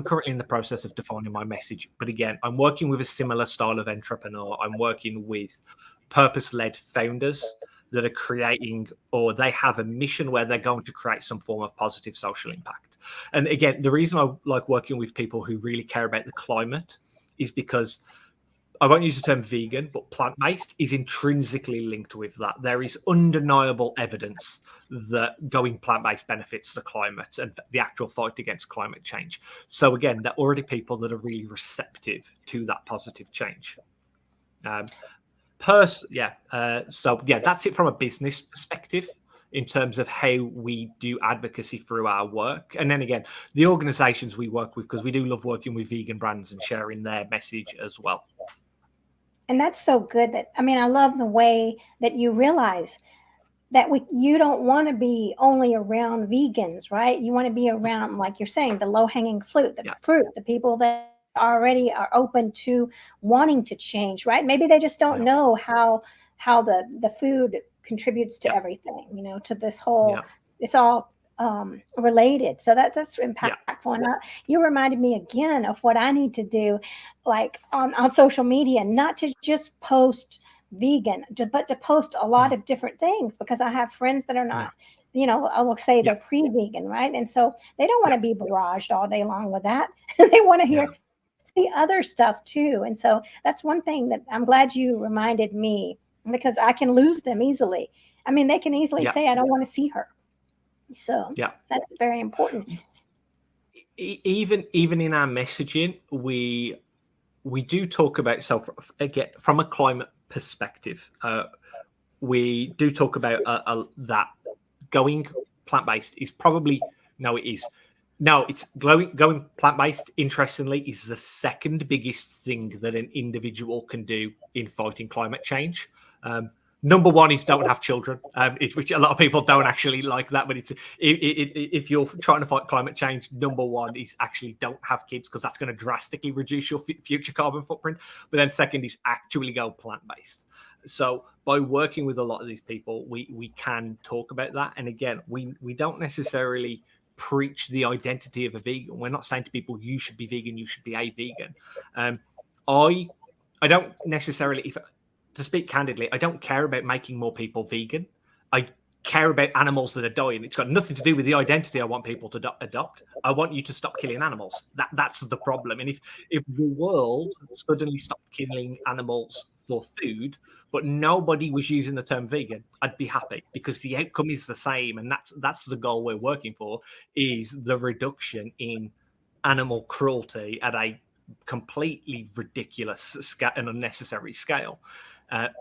currently in the process of defining my message. But again, I'm working with a similar style of entrepreneur. I'm working with purpose-led founders that are creating, or they have a mission where they're going to create some form of positive social impact. And again, the reason I like working with people who really care about the climate is because, I won't use the term vegan, but plant-based is intrinsically linked with that. There is undeniable evidence that going plant-based benefits the climate and the actual fight against climate change. So again, there are already people that are really receptive to that positive change. So yeah, that's it from a business perspective in terms of how we do advocacy through our work. And then again, the organizations we work with, because we do love working with vegan brands and sharing their message as well.
And that's so good that, I mean, I love the way that you realize that you don't want to be only around vegans, right? You want to be around, like you're saying, the low-hanging fruit, the people that already are open to wanting to change, right? Maybe they just don't know how the food contributes to everything, you know, to this whole, it's all related. So that's impactful. And you reminded me again of what I need to do, like on social media, not to just post vegan, but to post a lot of different things, because I have friends that are not, you know, I will say they're pre-vegan, right? And so they don't want to be barraged all day long with that. They want to see other stuff too. And so that's one thing that I'm glad you reminded me, because I can lose them easily. I mean, they can easily say, I don't want to see her. So that's very important.
Even in our messaging, we do talk about, so again, from a climate perspective, we do talk about that going plant-based is probably, it's going plant-based, interestingly, is the second biggest thing that an individual can do in fighting climate change. Number one is don't have children, which a lot of people don't actually like that. But if you're trying to fight climate change, number one is actually don't have kids, because that's going to drastically reduce your future carbon footprint. But then second is actually go plant-based. So by working with a lot of these people, we can talk about that. And again, we don't necessarily preach the identity of a vegan. We're not saying to people, you should be vegan, you should be a vegan. I don't necessarily, to speak candidly, I don't care about making more people vegan. I care about animals that are dying. It's got nothing to do with the identity I want people to adopt. I want you to stop killing animals. That's the problem. And if the world suddenly stopped killing animals for food, but nobody was using the term vegan, I'd be happy, because the outcome is the same. And that's the goal we're working for, is the reduction in animal cruelty at a completely ridiculous and unnecessary scale.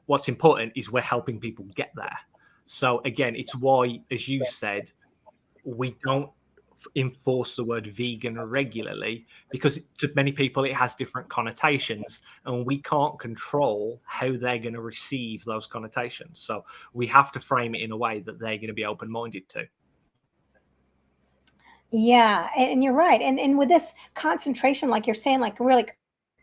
What's important is we're helping people get there. So again, it's why, as you said, we don't enforce the word vegan regularly, because to many people it has different connotations, and we can't control how they're going to receive those connotations. So we have to frame it in a way that they're going to be open-minded to.
Yeah, and you're right. And with this concentration, like you're saying, like really,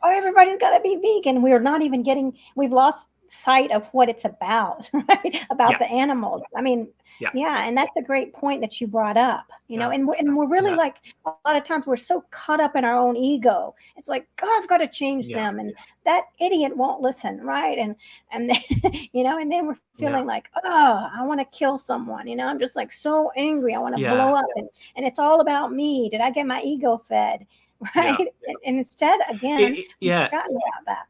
oh, everybody's got to be vegan. We're not even we've lost sight of what it's about, right? About the animals. I mean, and that's a great point that you brought up, you know, and we're really like, a lot of times we're so caught up in our own ego. It's like, oh, I've got to change them. And that idiot won't listen, right? And you know, and then we're feeling like, oh, I want to kill someone, you know, I'm just like so angry. I want to blow up. And it's all about me. Did I get my ego fed? Right. And instead, again, we've forgotten about that.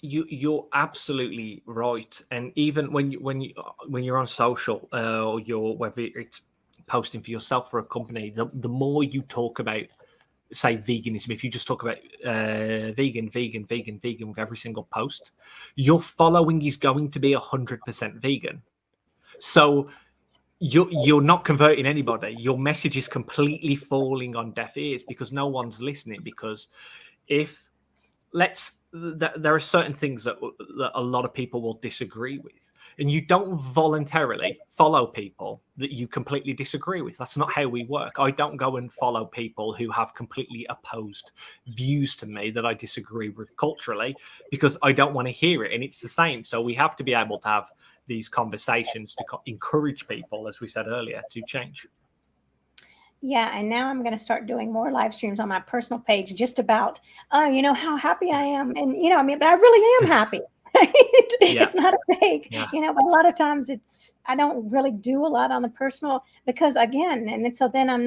You're absolutely right. And even when you're on social, or whether it's posting for yourself for a company, the more you talk about, say, veganism, if you just talk about vegan with every single post, your following is going to be 100% vegan. So you're not converting anybody. Your message is completely falling on deaf ears because no one's listening. Because if there are certain things that a lot of people will disagree with, and you don't voluntarily follow people that you completely disagree with. That's not how we work. I don't go and follow people who have completely opposed views to me that I disagree with culturally, because I don't want to hear it. And it's the same. So we have to be able to have these conversations to encourage people, as we said earlier, to change.
Yeah, and now I'm going to start doing more live streams on my personal page, just about, how happy I am, and but I really am happy. It's not a fake, but a lot of times I don't really do a lot on the personal, because again, and so then I'm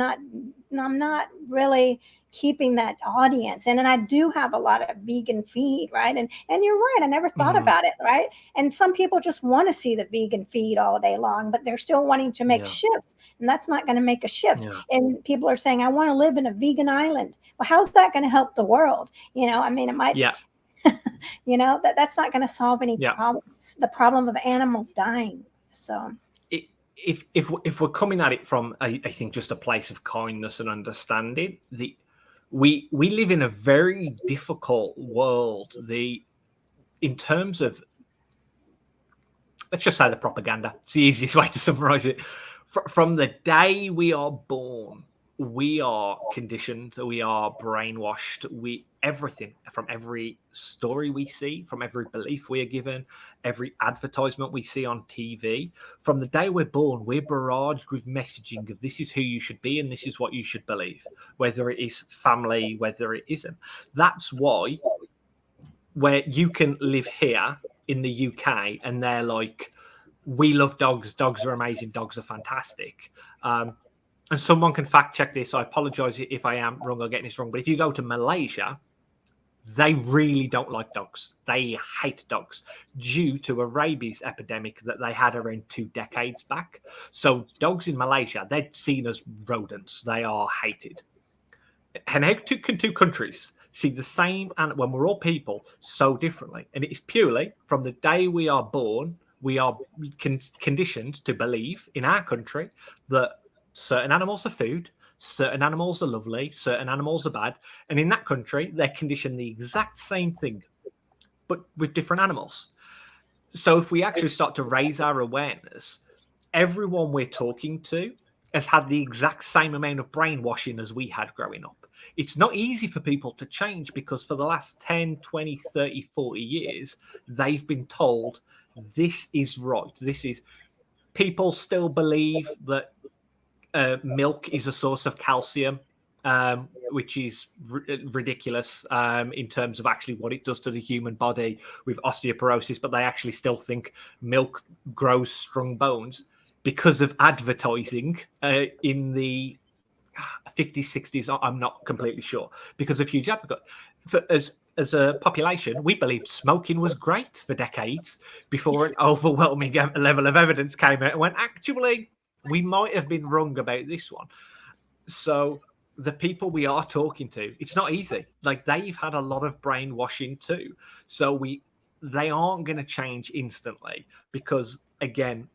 not really keeping that audience. And I do have a lot of vegan feed, right? And you're right, I never thought about it, right? And some people just want to see the vegan feed all day long, but they're still wanting to make shifts, and that's not going to make a shift. And people are saying, I want to live in a vegan island. Well, how's that going to help the world? It might that's not going to solve any problems, the problem of animals dying. So
if we're coming at it from, I think, just a place of kindness and understanding, we live in a very difficult world. In terms of, let's just say, the propaganda. It's the easiest way to summarize it. From the day we are born, we are conditioned, we are brainwashed. Everything, from every story we see, from every belief we are given, every advertisement we see on TV, from the day we're born, we're barraged with messaging of this is who you should be and this is what you should believe, whether it is family, whether it isn't. That's why, where you can live here in the UK and they're like, we love dogs are amazing, dogs are fantastic, and someone can fact check this. I apologize if I am wrong or getting this wrong, but if you go to Malaysia, they really don't like dogs. They hate dogs due to a rabies epidemic that they had around 2 decades back. So dogs in Malaysia, they're seen as rodents. They are hated. And how can two countries see the same, and when we're all people, so differently? And it is purely from the day we are born, we are conditioned to believe in our country that certain animals are food, certain animals are lovely, certain animals are bad. And in that country, they're conditioned the exact same thing, but with different animals. So if we actually start to raise our awareness, everyone we're talking to has had the exact same amount of brainwashing as we had growing up. It's not easy for people to change, because for the last 10, 20, 30, 40 years, they've been told this is right. People still believe that milk is a source of calcium, which is ridiculous in terms of actually what it does to the human body with osteoporosis. But they actually still think milk grows strong bones because of advertising in the 50s, 60s. I'm not completely sure, because of huge advertising. As a population, we believed smoking was great for decades before an overwhelming level of evidence came out and went, actually, we might have been wrong about this one. So the people we are talking to, it's not easy. Like, they've had a lot of brainwashing too. So they aren't going to change instantly, because, again,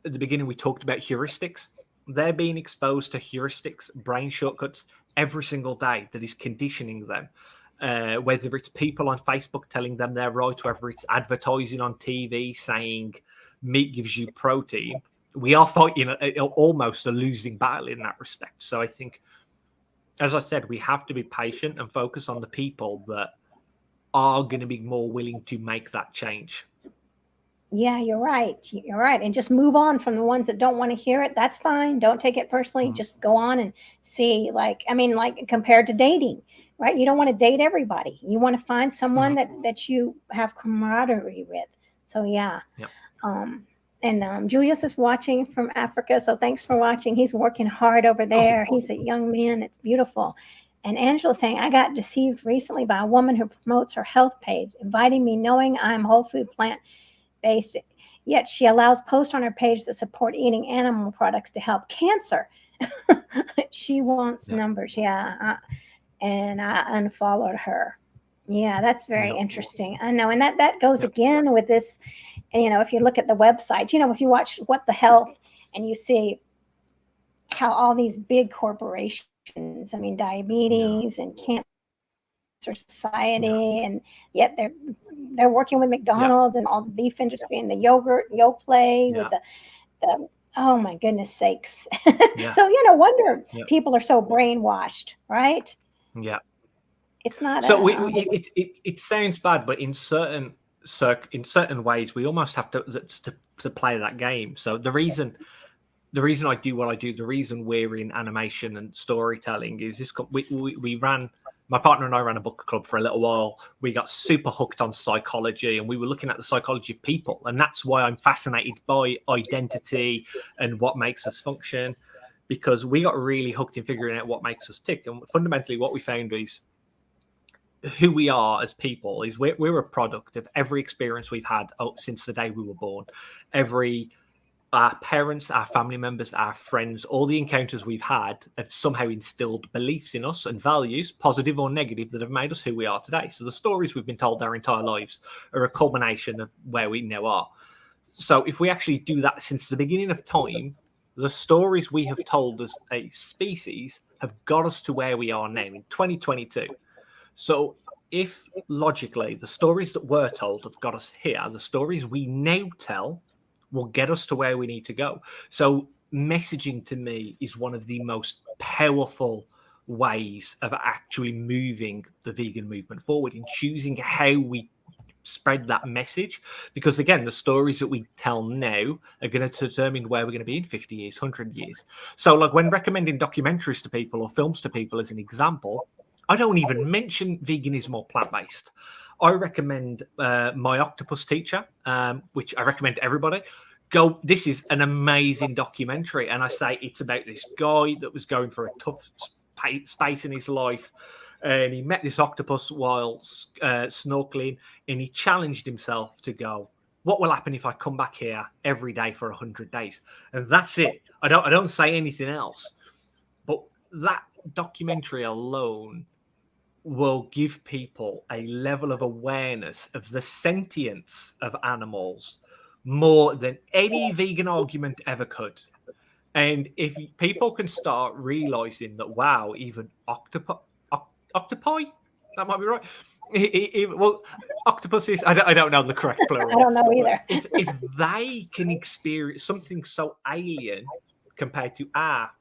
at the beginning we talked about heuristics. They're being exposed to heuristics, brain shortcuts every single day that is conditioning them. Whether it's people on Facebook telling them they're right, whether it's advertising on TV saying meat gives you protein, we are fighting almost a losing battle in that respect. So I think, as I said, we have to be patient and focus on the people that are going to be more willing to make that change.
Yeah, you're right. You're right. And just move on from the ones that don't want to hear it. That's fine. Don't take it personally. Just go on and see, like compared to dating, right? You don't want to date everybody. You want to find someone that you have camaraderie with. So yeah. And Julius is watching from Africa. So thanks for watching. He's working hard over there. He's a young man. It's beautiful. And Angela's saying, I got deceived recently by a woman who promotes her health page, inviting me knowing I'm whole food plant basic. yet she allows posts on her page that support eating animal products to help cancer. She wants
Yeah.
numbers. Yeah. And I unfollowed her. Yeah, that's very
No.
interesting. I know. And that goes
Yeah.
again with this. And, if you look at the website, if you watch What the Health and you see how all these big corporations, I mean,
Yeah.
diabetes and cancer
Yeah.
society, and yet they're working with
Yeah.
McDonald's and all the beef industry and the yogurt, Yoplait with
Yeah.
the oh my goodness sakes.
Yeah.
So, no wonder
Yeah.
people are so brainwashed, right?
Yeah.
It's not
So it sounds bad, but in certain ways, we almost have to play that game. So the reason I do what I do, the reason we're in animation and storytelling is this. We ran. My partner and I ran a book club for a little while. We got super hooked on psychology, and we were looking at the psychology of people, and that's why I'm fascinated by identity and what makes us function, because we got really hooked in figuring out what makes us tick. And fundamentally, what we found is who we are as people is we're a product of every experience we've had since the day we were born. Our parents, our family members, our friends, all the encounters we've had have somehow instilled beliefs in us and values, positive or negative, that have made us who we are today. So the stories we've been told our entire lives are a culmination of where we now are. So if we actually do that since the beginning of time, the stories we have told as a species have got us to where we are now in 2022. So if logically the stories that were told have got us here, the stories we now tell will get us to where we need to go. So messaging to me is one of the most powerful ways of actually moving the vegan movement forward, in choosing how we spread that message, because again, the stories that we tell now are going to determine where we're going to be in 50 years, 100 years. So like when recommending documentaries to people or films to people as an example, I don't even mention veganism or plant-based. I recommend My Octopus Teacher, which I recommend to everybody. This is an amazing documentary, and I say it's about this guy that was going for a tough space in his life, and he met this octopus while snorkeling, and he challenged himself to go, what will happen if I come back here every day for 100 days? And that's it. I don't say anything else. But that documentary alone will give people a level of awareness of the sentience of animals more than any vegan argument ever could. And if people can start realizing that, wow, even octopi, that might be right. Well, octopuses, I don't know the correct plural.
I don't know either.
If they can experience something so alien compared to our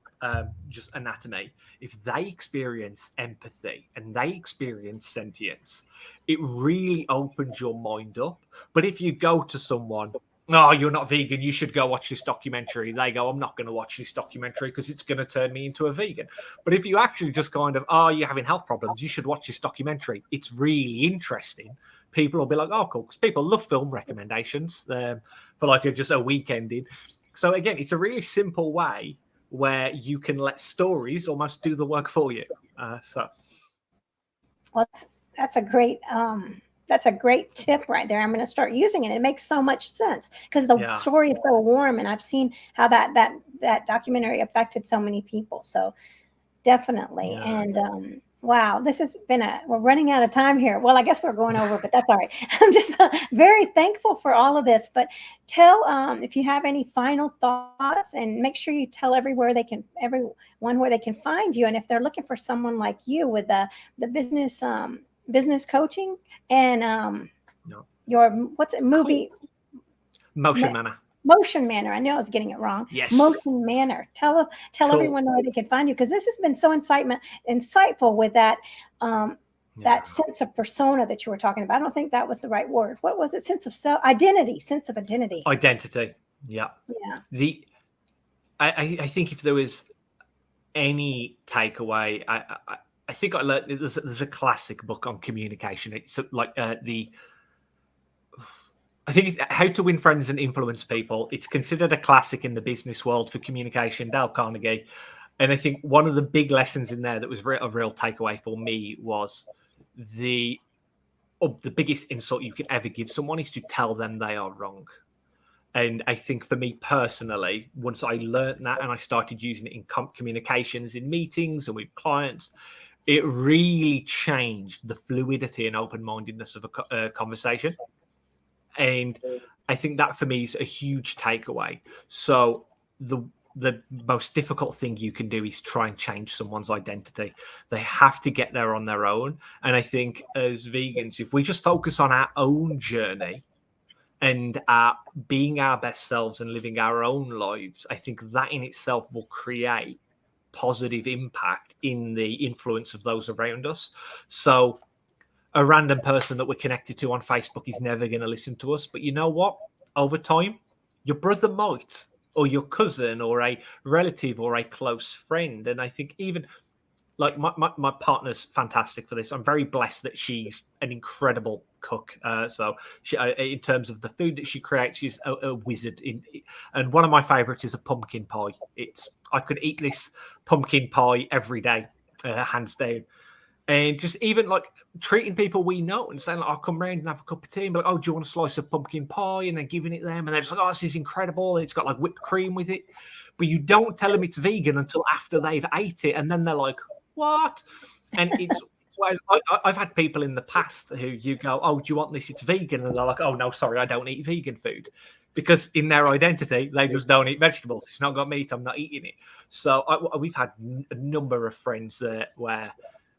just anatomy, if they experience empathy and they experience sentience, it really opens your mind up. But if you go to someone, oh, you're not vegan, you should go watch this documentary, they go, I'm not going to watch this documentary because it's going to turn me into a vegan. But if you actually just kind of, oh, you're having health problems, you should watch this documentary, it's really interesting, people will be like, oh, cool, because people love film recommendations for like just a weekending. So again, it's a really simple way where you can let stories almost do the work for you.
Well, that's a great tip right there. I'm going to start using it. It makes so much sense because the story is so warm, and I've seen how that documentary affected so many people. So definitely. Yeah. And wow, this has been we're running out of time here. Well, I guess we're going over, but that's all right. I'm just very thankful for all of this. But tell if you have any final thoughts, and make sure you tell everyone where they can find you, and if they're looking for someone like you with the business coaching and your movie
Motion Manor.
Motion Manor. I know I was getting it wrong.
Yes.
Motion Manor. Tell cool. Everyone where they can find you, because this has been so insightful with that that sense of persona that you were talking about. I don't think that was the right word. What was it? Sense of identity.
Identity. Yeah.
Yeah.
I think if there was any takeaway, I think I learned there's a classic book on communication. It's like I think it's How to Win Friends and Influence People. It's considered a classic in the business world for communication, Dale Carnegie. And I think one of the big lessons in there that was a real takeaway for me was the biggest insult you can ever give someone is to tell them they are wrong. And I think for me personally, once I learned that and I started using it in communications, in meetings and with clients, it really changed the fluidity and open-mindedness of a conversation. And I think that for me is a huge takeaway. So the most difficult thing you can do is try and change someone's identity. They have to get there on their own. And I think as vegans, if we just focus on our own journey and being our best selves and living our own lives, I think that in itself will create positive impact in the influence of those around us. So a random person that we're connected to on Facebook is never going to listen to us. But you know what? Over time, your brother might, or your cousin, or a relative, or a close friend. And I think even like my partner's fantastic for this. I'm very blessed that she's an incredible cook. So she, in terms of the food that she creates, she's a wizard. And one of my favorites is a pumpkin pie. I could eat this pumpkin pie every day, hands down. And just even like treating people we know and saying, like, I'll come round and have a cup of tea and be like, oh, do you want a slice of pumpkin pie? And then giving it them. And they're just like, oh, this is incredible. And it's got like whipped cream with it. But you don't tell them it's vegan until after they've ate it. And then they're like, what? And it's, well, I've had people in the past who you go, oh, do you want this? It's vegan. And they're like, oh, no, sorry, I don't eat vegan food. Because in their identity, they just don't eat vegetables. It's not got meat. I'm not eating it. So we've had a number of friends there where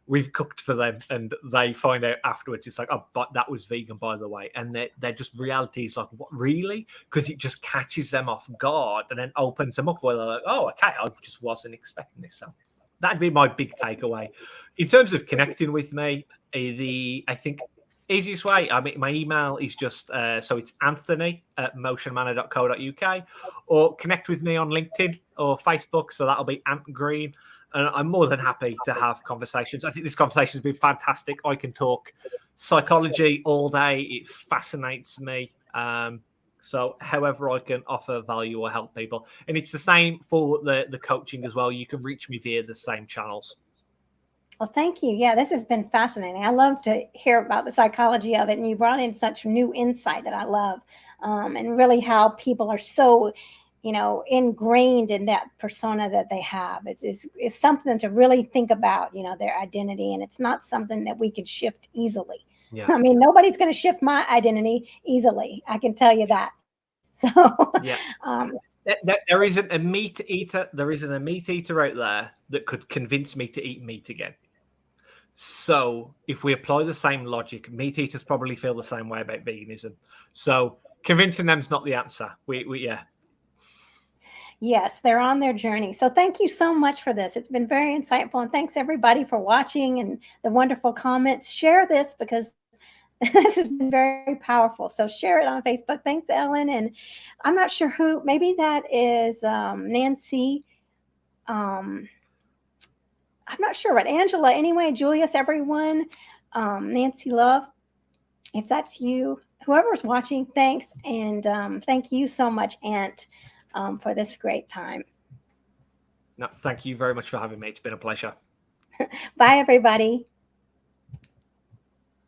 we've cooked for them and they find out afterwards, it's like, oh, but that was vegan, by the way. And they're just, reality is like, what, really? Because it just catches them off guard and then opens them up where they're like, oh, okay, I just wasn't expecting this. So that'd be my big takeaway. In terms of connecting with me, I think easiest way, I mean, my email is just, so it's anthony@motionmanor.co.uk, or connect with me on LinkedIn or Facebook. So that'll be Ant Green. And I'm more than happy to have conversations. I think this conversation has been fantastic. I can talk psychology all day. It fascinates me. So however I can offer value or help people. And it's the same for the coaching as well. You can reach me via the same channels.
Well, thank you. Yeah, this has been fascinating. I love to hear about the psychology of it. And you brought in such new insight that I love. And really how people are so ingrained in that persona that they have is something to really think about, their identity. And it's not something that we can shift easily. Yeah. I mean, nobody's going to shift my identity easily. I can tell you that. So,
yeah. There isn't a meat eater. There isn't a meat eater out there that could convince me to eat meat again. So if we apply the same logic, meat eaters probably feel the same way about veganism. So convincing them is not the answer. Yeah.
Yes, they're on their journey. So thank you so much for this. It's been very insightful. And thanks everybody for watching and the wonderful comments. Share this because this has been very powerful. So share it on Facebook. Thanks, Ellen. And I'm not sure who, maybe that is Nancy. I'm not sure, but Angela, anyway, Julius, everyone, Nancy Love, if that's you, whoever's watching, thanks. And thank you so much, Ant, for this great time.
No, thank you very much for having me. It's been a pleasure.
Bye, everybody.